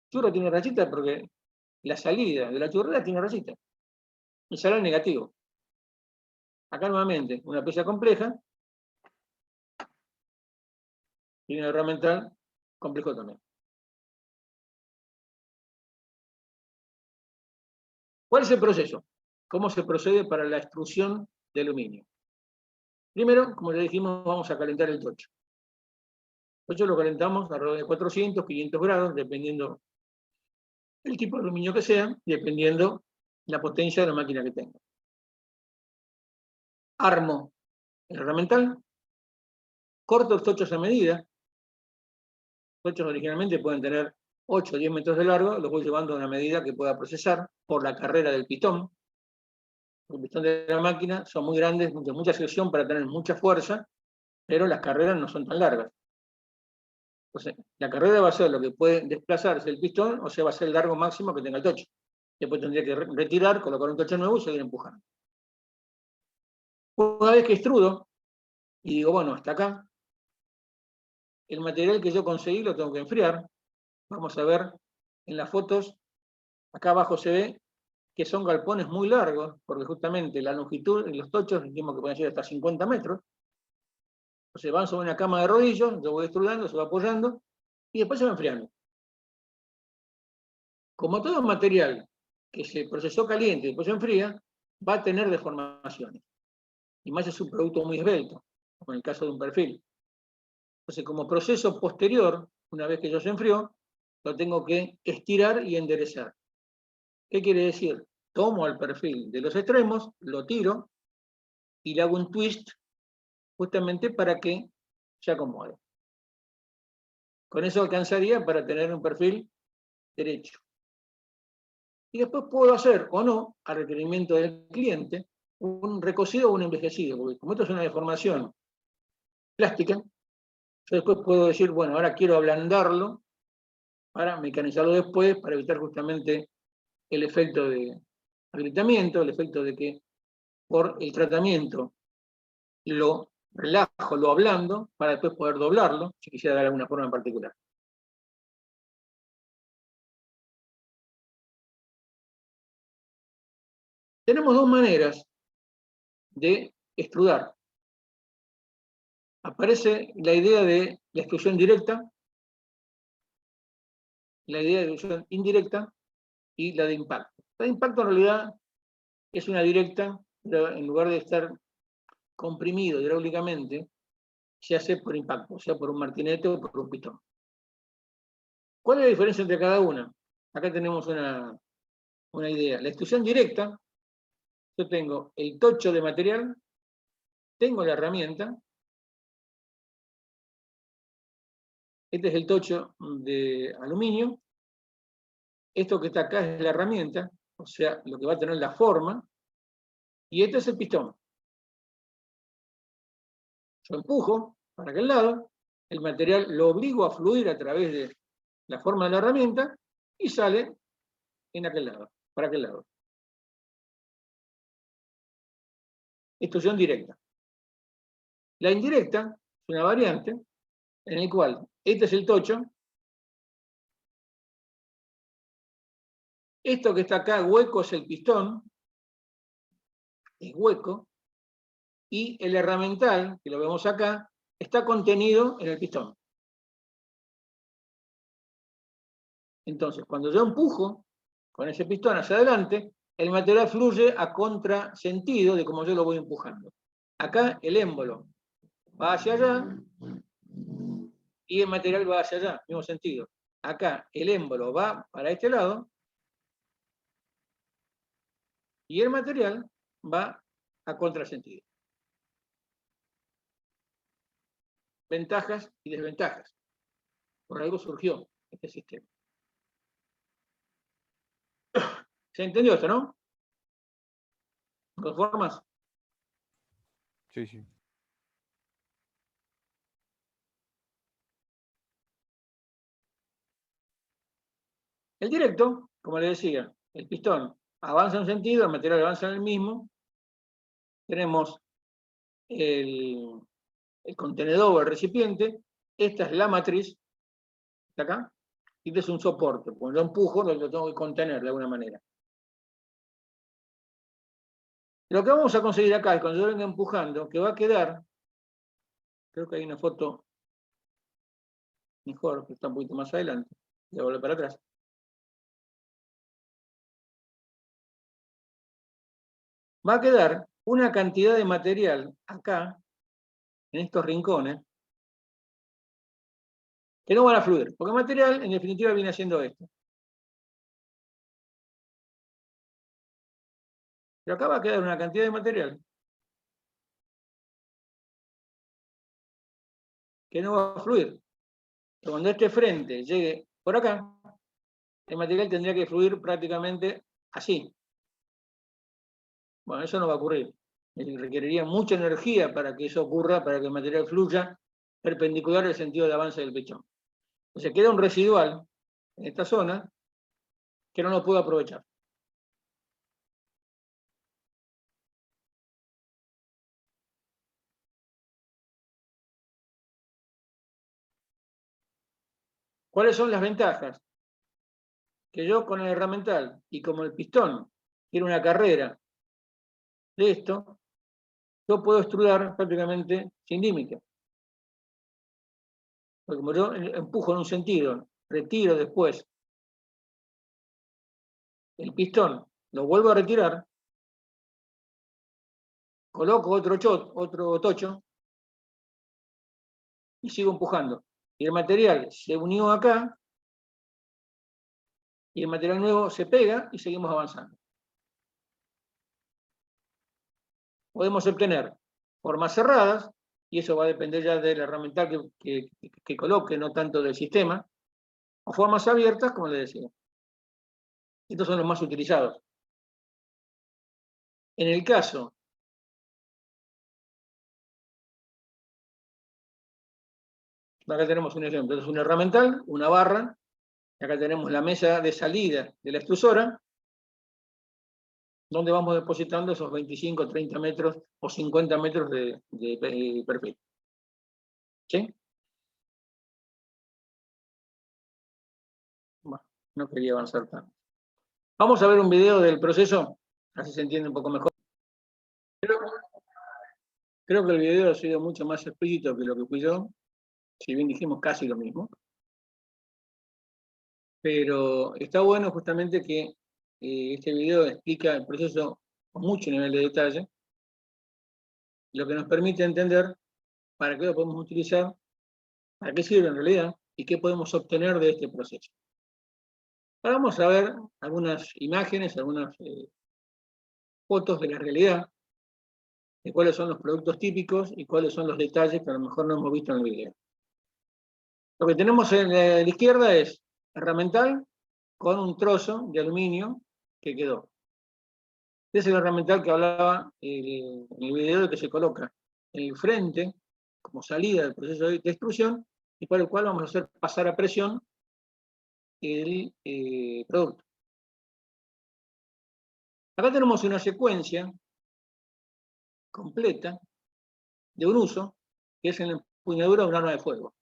El churro tiene rayita porque la salida de la churrera tiene rayita. Y sale el negativo. Acá nuevamente, una pieza compleja, y un herramental complejo también. ¿Cuál es el proceso? ¿Cómo se procede para la extrusión de aluminio? Primero, como ya dijimos, vamos a calentar el tocho. El tocho lo calentamos alrededor de 400, 500 grados, dependiendo el tipo de aluminio que sea, dependiendo la potencia de la máquina que tenga. Armo el herramental, corto los tochos a medida. Los tochos originalmente pueden tener 8 o 10 metros de largo, los voy llevando a una medida que pueda procesar por la carrera del pistón. El pistón de la máquina son muy grandes, de mucha sección para tener mucha fuerza, pero las carreras no son tan largas. Entonces, la carrera va a ser lo que puede desplazarse el pistón, o sea, va a ser el largo máximo que tenga el tocho. Después tendría que retirar, colocar un tocho nuevo y seguir empujando. Una vez que extrudo, y digo, bueno, hasta acá, el material que yo conseguí lo tengo que enfriar. Vamos a ver en las fotos, acá abajo se ve que son galpones muy largos, porque justamente la longitud de los tochos, dijimos que pueden ser hasta 50 metros. Entonces van sobre una cama de rodillos, yo voy extrudando, se va apoyando, y después se va enfriando. Como todo material que se procesó caliente y después se enfría, va a tener deformaciones. Y más es un producto muy esbelto, como en el caso de un perfil. Entonces, como proceso posterior, una vez que ya se enfrió, lo tengo que estirar y enderezar. ¿Qué quiere decir? Tomo el perfil de los extremos, lo tiro y le hago un twist justamente para que se acomode. Con eso alcanzaría para tener un perfil derecho. Y después puedo hacer o no, a requerimiento del cliente, un recocido o un envejecido, porque como esto es una deformación plástica, yo después puedo decir, bueno, ahora quiero ablandarlo para mecanizarlo después, para evitar justamente el efecto de agrietamiento, el efecto de que por el tratamiento lo relajo, lo ablando, para después poder doblarlo, si quisiera dar alguna forma en particular. Tenemos dos maneras de extrudar. Aparece la idea de la extrusión directa, la idea de extrusión indirecta y la de impacto. La de impacto en realidad es una directa, pero en lugar de estar comprimido hidráulicamente, se hace por impacto, o sea, por un martinete o por un pistón. ¿Cuál es la diferencia entre cada una? Acá tenemos una idea. La extrusión directa, yo tengo el tocho de material, tengo la herramienta. Este es el tocho de aluminio. Esto que está acá es la herramienta, o sea, lo que va a tener la forma. Y este es el pistón. Yo empujo para aquel lado, el material lo obligo a fluir a través de la forma de la herramienta y sale en aquel lado, para aquel lado. Extrusión directa. La indirecta es una variante en el cual este es el tocho, esto que está acá hueco es el pistón, es hueco, y el herramental, que lo vemos acá, está contenido en el pistón. Entonces, cuando yo empujo con ese pistón hacia adelante, el material fluye a contrasentido de como yo lo voy empujando. Acá el émbolo va hacia allá y el material va hacia allá, mismo sentido. Acá el émbolo va para este lado y el material va a contrasentido. Ventajas y desventajas. Por algo surgió este sistema. ¿Se entendió esto, no? ¿De todas formas? Sí, sí. El directo, como les decía, el pistón avanza en un sentido, el material avanza en el mismo. Tenemos el contenedor o el recipiente. Esta es la matriz, ¿está acá? Y este es un soporte. Cuando yo empujo, lo tengo que contener de alguna manera. Lo que vamos a conseguir acá es cuando yo venga empujando, que va a quedar, creo que hay una foto mejor, que está un poquito más adelante. Voy a volver para atrás. Va a quedar una cantidad de material acá, en estos rincones, que no van a fluir, porque el material, en definitiva, viene haciendo esto. Pero acá va a quedar una cantidad de material que no va a fluir. Pero cuando este frente llegue por acá, el material tendría que fluir prácticamente así. Bueno, eso no va a ocurrir. Requeriría mucha energía para que eso ocurra, para que el material fluya perpendicular al sentido de avance del pistón. Entonces queda un residual en esta zona que no lo puedo aprovechar. ¿Cuáles son las ventajas? Que yo con el herramental y como el pistón tiene una carrera de esto, yo puedo extrudar prácticamente sin límite. Porque como yo empujo en un sentido, retiro después el pistón, lo vuelvo a retirar, coloco otro tocho y sigo empujando. Y el material se unió acá y el material nuevo se pega y seguimos avanzando. Podemos obtener formas cerradas, y eso va a depender ya del herramental que coloque, no tanto del sistema, o formas abiertas, como les decía. Estos son los más utilizados. En el caso acá tenemos un ejemplo, es un herramental, una barra, y acá tenemos la mesa de salida de la extrusora, donde vamos depositando esos 25, 30 metros o 50 metros de perfil. ¿Sí? Bueno, no quería avanzar tanto. Vamos a ver un video del proceso, así se entiende un poco mejor. Creo que el video ha sido mucho más explícito que lo que fui yo, si bien dijimos casi lo mismo. Pero está bueno justamente que este video explica el proceso con mucho nivel de detalle, lo que nos permite entender para qué lo podemos utilizar, para qué sirve en realidad y qué podemos obtener de este proceso. Ahora vamos a ver algunas imágenes, algunas fotos de la realidad, de cuáles son los productos típicos y cuáles son los detalles que a lo mejor no hemos visto en el video. Lo que tenemos en la izquierda es herramental con un trozo de aluminio que quedó. Este es el herramental que hablaba en el video, de que se coloca en el frente como salida del proceso de extrusión y por el cual vamos a hacer pasar a presión el producto. Acá tenemos una secuencia completa de un uso, que es en la empuñadura de un arma de fuego.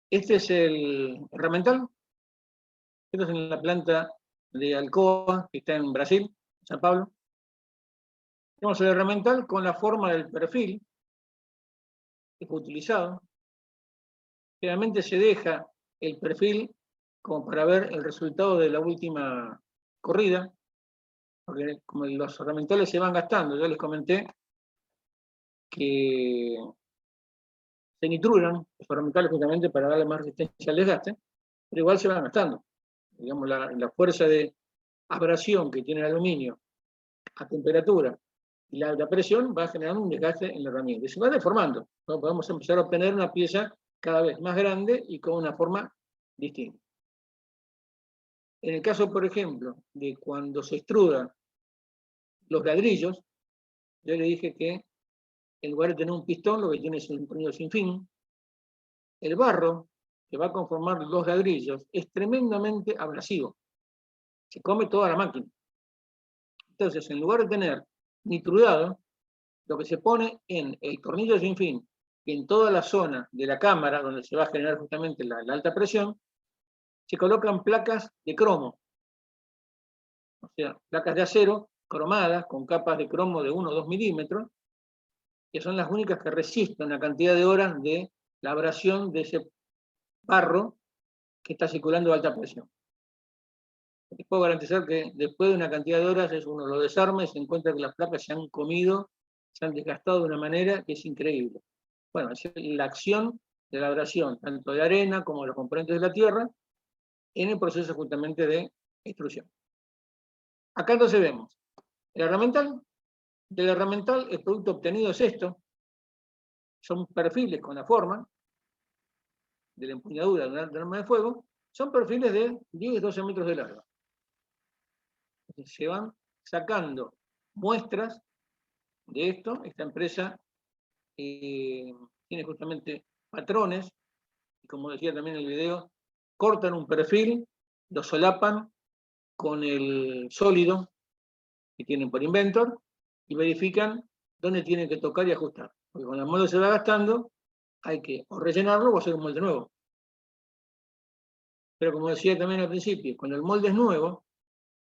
Este es el herramental. Esto es en la planta de Alcoa, que está en Brasil, San Pablo. Tenemos el herramental con la forma del perfil que fue utilizado. Generalmente se deja el perfil como para ver el resultado de la última corrida, porque como los herramentales se van gastando, ya les comenté que se nitruran los herramentales justamente para darle más resistencia al desgaste, pero igual se van gastando. Digamos, la fuerza de abrasión que tiene el aluminio a temperatura y la presión va generando un desgaste en la herramienta. Y se va deformando, ¿no? Podemos empezar a obtener una pieza cada vez más grande y con una forma distinta. En el caso, por ejemplo, de cuando se extrudan los ladrillos, yo le dije que en lugar de tener un pistón, lo que tiene es un tornillo sin fin. El barro que va a conformar los ladrillos es tremendamente abrasivo. Se come toda la máquina. Entonces, en lugar de tener nitrudado, lo que se pone en el tornillo sin fin y en toda la zona de la cámara, donde se va a generar justamente la alta presión, se colocan placas de cromo. O sea, placas de acero cromadas con capas de cromo de 1 o 2 milímetros, que son las únicas que resisten la cantidad de horas de la abrasión de ese barro que está circulando a alta presión. Les puedo garantizar que después de una cantidad de horas uno lo desarma y se encuentra que las placas se han comido, se han desgastado de una manera que es increíble. Bueno, es la acción de la abrasión, tanto de arena como de los componentes de la tierra, en el proceso justamente de extrusión. Acá entonces vemos el herramental. Del herramental el producto obtenido es esto. Son perfiles con la forma de la empuñadura de un arma de fuego. Son perfiles de 10-12 metros de largo. Entonces, se van sacando muestras de esto. Esta empresa tiene justamente patrones, y como decía también en el video, cortan un perfil, lo solapan con el sólido que tienen por Inventor y verifican dónde tienen que tocar y ajustar. Porque cuando el molde se va gastando, hay que o rellenarlo o hacer un molde nuevo. Pero como decía también al principio, cuando el molde es nuevo,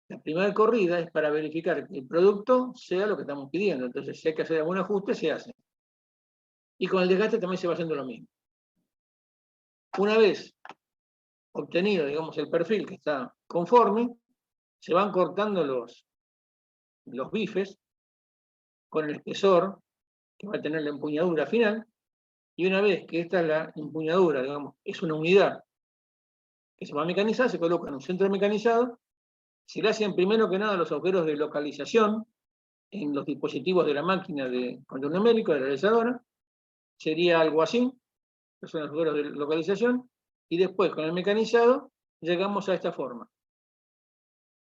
la primera corrida es para verificar que el producto sea lo que estamos pidiendo. Entonces, si hay que hacer algún ajuste, se hace. Y con el desgaste también se va haciendo lo mismo. Una vez obtenido, digamos, el perfil que está conforme, se van cortando los bifes con el espesor que va a tener la empuñadura final, y una vez que esta es la empuñadura, digamos, es una unidad que se va a mecanizar, se coloca en un centro mecanizado, se le hacen primero que nada los agujeros de localización en los dispositivos de la máquina de control numérico, de la realizadora, sería algo así, que son los agujeros de localización, y después con el mecanizado llegamos a esta forma,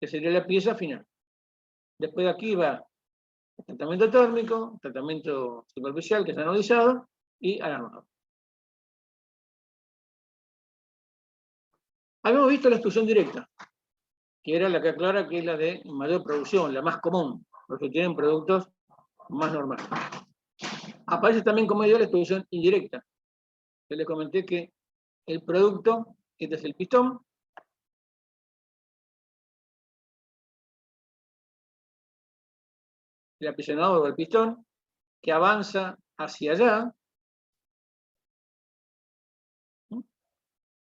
que sería la pieza final. Después de aquí va el tratamiento térmico, tratamiento superficial, que es anodizado, y alarmado. Habíamos visto la extrusión directa, que era la que aclara que es la de mayor producción, la más común, porque tienen productos más normales. Aparece también como medio la extrusión indirecta. Yo les comenté que el producto, este es el pistón, el aprisionador o el pistón, que avanza hacia allá.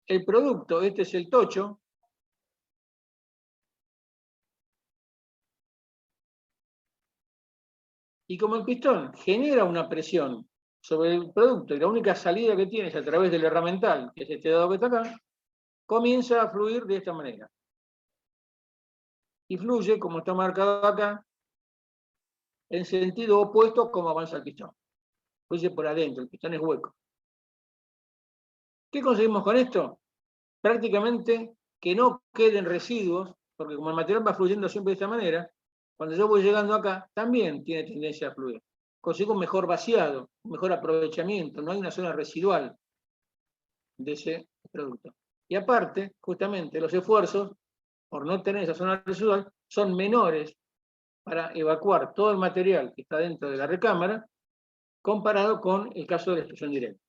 El producto, este es el tocho, Y como el pistón genera una presión sobre el producto y la única salida que tiene es a través del herramental, que es este dado que está acá, comienza a fluir de esta manera. Y fluye, como está marcado acá, en sentido opuesto como avanza el pistón. Fluye por adentro, el pistón es hueco. ¿Qué conseguimos con esto? Prácticamente que no queden residuos, porque como el material va fluyendo siempre de esta manera, cuando yo voy llegando acá, también tiene tendencia a fluir. Consigo un mejor vaciado, un mejor aprovechamiento, no hay una zona residual de ese producto. Y aparte, justamente, los esfuerzos, por no tener esa zona residual, son menores para evacuar todo el material que está dentro de la recámara, comparado con el caso de la extrusión directa.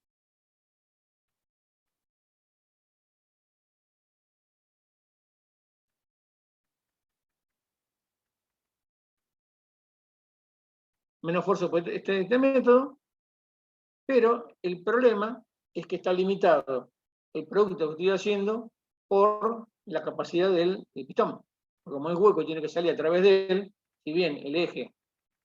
Menos esfuerzo por este método, pero el problema es que está limitado el producto que estoy haciendo por la capacidad del pistón. Como es hueco y tiene que salir a través de él, si bien el eje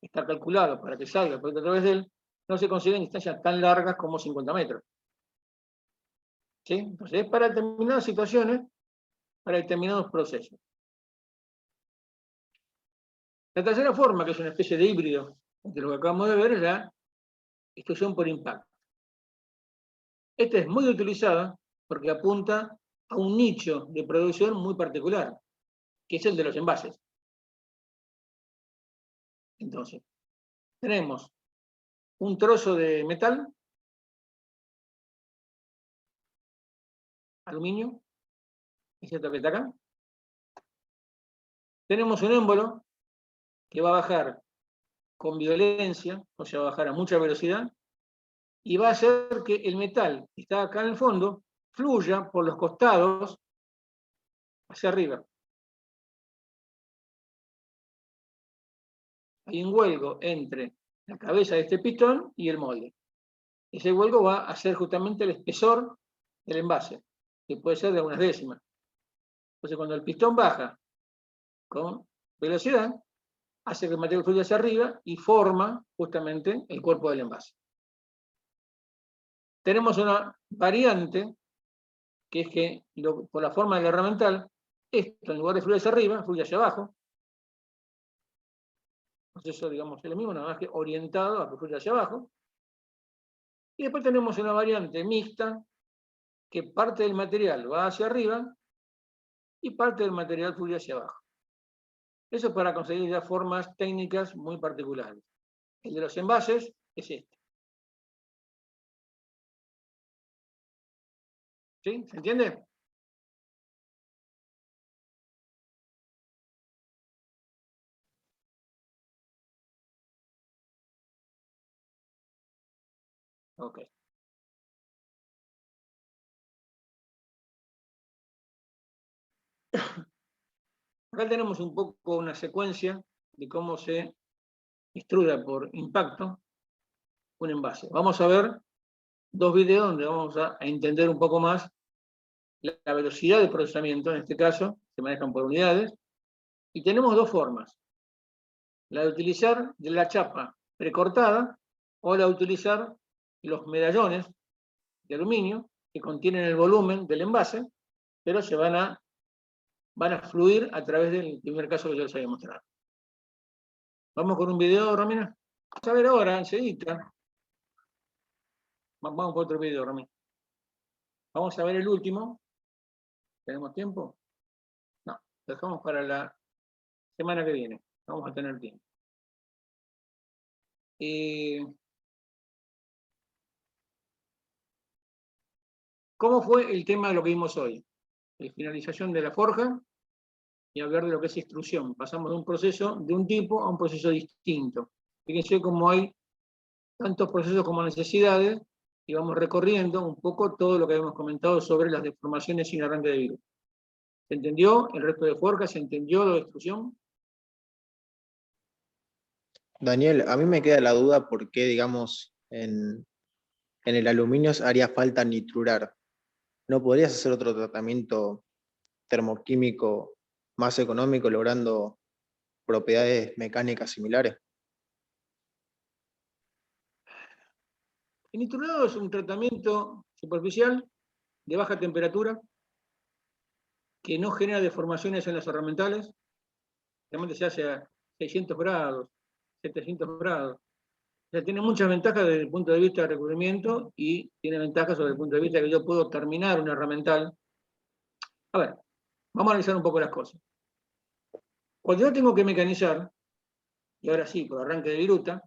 está calculado para que salga el producto a través de él, no se consiguen distancias tan largas como 50 metros. ¿Sí? Entonces es para determinadas situaciones, para determinados procesos. La tercera forma, que es una especie de híbrido entre lo que acabamos de ver, es la extrusión por impacto. Esta es muy utilizada porque apunta a un nicho de producción muy particular, que es el de los envases. Entonces, tenemos un trozo de metal, aluminio, es cierto que está acá. Tenemos un émbolo que va a bajar con violencia, o sea, va a bajar a mucha velocidad, y va a hacer que el metal que está acá en el fondo fluya por los costados hacia arriba. Hay un huelgo entre la cabeza de este pistón y el molde. Ese huelgo va a hacer justamente el espesor del envase, que puede ser de unas décimas. Entonces, cuando el pistón baja con velocidad, hace que el material fluya hacia arriba y forma justamente el cuerpo del envase. Tenemos una variante, que es que por la forma del herramental, esto en lugar de fluir hacia arriba, fluye hacia abajo. Entonces eso, digamos, es lo mismo, nada más que orientado a que fluya hacia abajo. Y después tenemos una variante mixta, que parte del material va hacia arriba y parte del material fluye hacia abajo. Eso para conseguir ya formas técnicas muy particulares. El de los envases es este. ¿Sí? ¿Se entiende? Ok. Acá tenemos un poco una secuencia de cómo se extruda por impacto un envase. Vamos a ver dos videos donde vamos a entender un poco más la velocidad de procesamiento, en este caso, se manejan por unidades, y tenemos dos formas. La de utilizar la chapa precortada o la de utilizar los medallones de aluminio que contienen el volumen del envase, pero se van a fluir a través del primer caso que yo les había mostrado. Vamos con un video, Romina. Vamos a ver ahora, enseguida. Vamos por otro video, Romina. Vamos a ver el último. ¿Tenemos tiempo? No, lo dejamos para la semana que viene. Vamos a tener tiempo. ¿Cómo fue el tema de lo que vimos hoy? La finalización de la forja y hablar de lo que es extrusión. Pasamos de un proceso de un tipo a un proceso distinto. Fíjense cómo hay tantos procesos como necesidades y vamos recorriendo un poco todo lo que habíamos comentado sobre las deformaciones sin arranque de virus. ¿Se entendió el resto de forjas? ¿Se entendió lo de extrusión? Daniel, a mí me queda la duda por qué, digamos, en el aluminio haría falta nitrurar. ¿No podrías hacer otro tratamiento termoquímico más económico logrando propiedades mecánicas similares? El nitrurado es un tratamiento superficial de baja temperatura que no genera deformaciones en las ornamentales. Realmente se hace a 600 grados, 700 grados. O sea, tiene muchas ventajas desde el punto de vista de recubrimiento y tiene ventajas desde el punto de vista de que yo puedo terminar una ornamental. A ver, vamos a analizar un poco las cosas. Cuando yo tengo que mecanizar, y ahora sí, por arranque de viruta,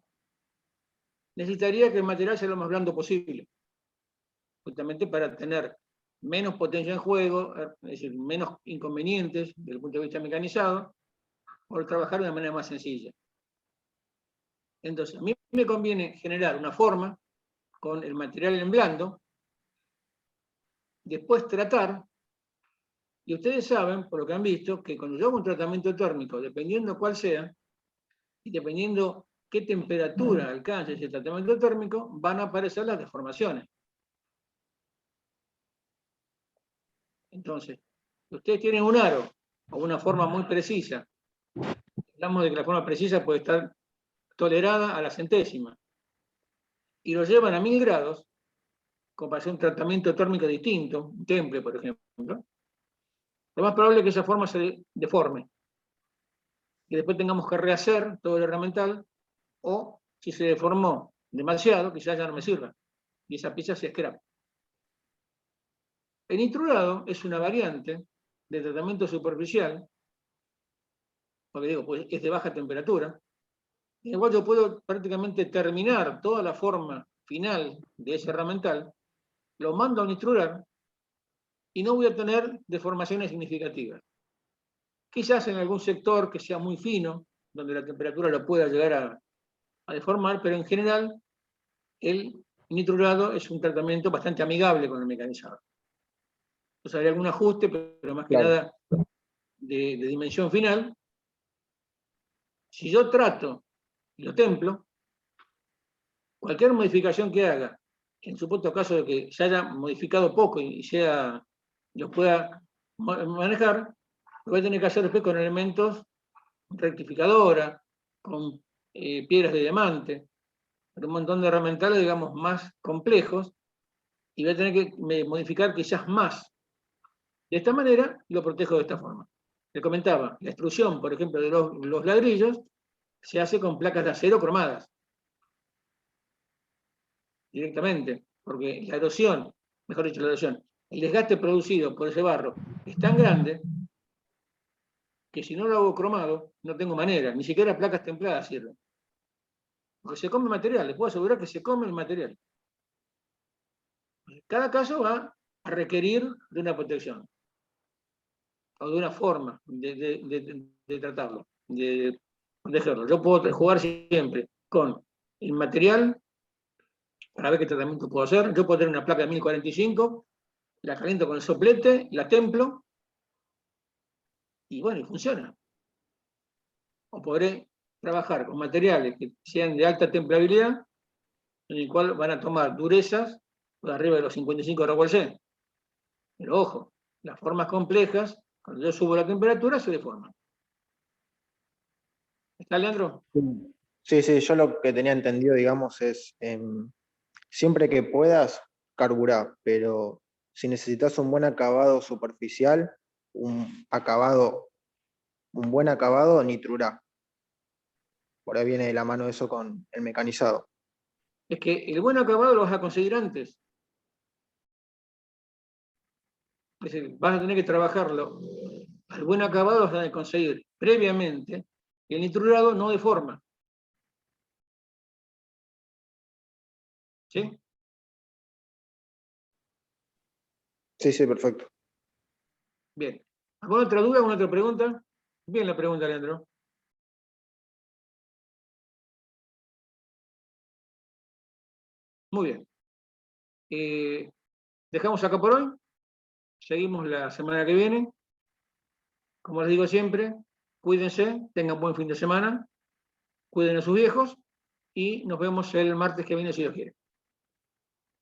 necesitaría que el material sea lo más blando posible, justamente para tener menos potencia en juego, es decir, menos inconvenientes desde el punto de vista mecanizado, por trabajar de una manera más sencilla. Entonces, a mí me conviene generar una forma con el material en blando, después tratar, y ustedes saben, por lo que han visto, que cuando yo hago un tratamiento térmico, dependiendo cuál sea, y dependiendo qué temperatura alcance ese tratamiento térmico, van a aparecer las deformaciones. Entonces, si ustedes tienen un aro o una forma muy precisa, hablamos de que la forma precisa puede estar tolerada a la centésima, y lo llevan a 1000 grados, como para hacer un tratamiento térmico distinto, un temple, por ejemplo, lo más probable es que esa forma se deforme, y después tengamos que rehacer todo el ornamental, o si se deformó demasiado, quizás ya no me sirva, y esa pieza se scrap. El nitrurado es una variante de tratamiento superficial, porque digo, pues es de baja temperatura, en el cual yo puedo prácticamente terminar toda la forma final de ese herramental, lo mando a nitrurar y no voy a tener deformaciones significativas. Quizás en algún sector que sea muy fino, donde la temperatura lo pueda llegar a deformar, pero en general el nitrurado es un tratamiento bastante amigable con el mecanizado. Entonces hay algún ajuste, pero más que nada de dimensión final. Si yo trato y lo templo, cualquier modificación que haga, en supuesto caso de que se haya modificado poco y lo pueda manejar, lo voy a tener que hacer después con elementos rectificadora, con piedras de diamante, un montón de herramientales, digamos, más complejos, y voy a tener que modificar quizás más. De esta manera lo protejo de esta forma. Le comentaba, la extrusión, por ejemplo, de los ladrillos, se hace con placas de acero cromadas. Directamente, porque la erosión, mejor dicho, la erosión, el desgaste producido por ese barro es tan grande que si no lo hago cromado, no tengo manera, ni siquiera placas templadas sirven. Porque se come el material, les puedo asegurar que se come el material. Cada caso va a requerir de una protección, o de una forma de tratarlo, de protegerlo. Yo puedo jugar siempre con el material, para ver qué tratamiento puedo hacer. Yo puedo tener una placa de 1045, la caliento con el soplete, la templo, y bueno, y funciona. O podré trabajar con materiales que sean de alta templabilidad, en el cual van a tomar durezas de arriba de los 55 grados C. Pero ojo, las formas complejas, cuando yo subo la temperatura, se deforman. ¿Está, Leandro? Sí, sí, yo lo que tenía entendido, digamos, es siempre que puedas, carburá, pero si necesitas un buen acabado superficial, un buen acabado, nitrurá. Por ahí viene de la mano eso con el mecanizado. Es que el buen acabado lo vas a conseguir antes. Es decir, vas a tener que trabajarlo. El buen acabado lo vas a conseguir previamente, y el nitrurado no deforma. ¿Sí? Sí, sí, perfecto. Bien. ¿Alguna otra duda, alguna otra pregunta? Bien la pregunta, Leandro. Muy bien. Dejamos acá por hoy. Seguimos la semana que viene. Como les digo siempre, cuídense, tengan buen fin de semana, cuiden a sus viejos y nos vemos el martes que viene si Dios quiere.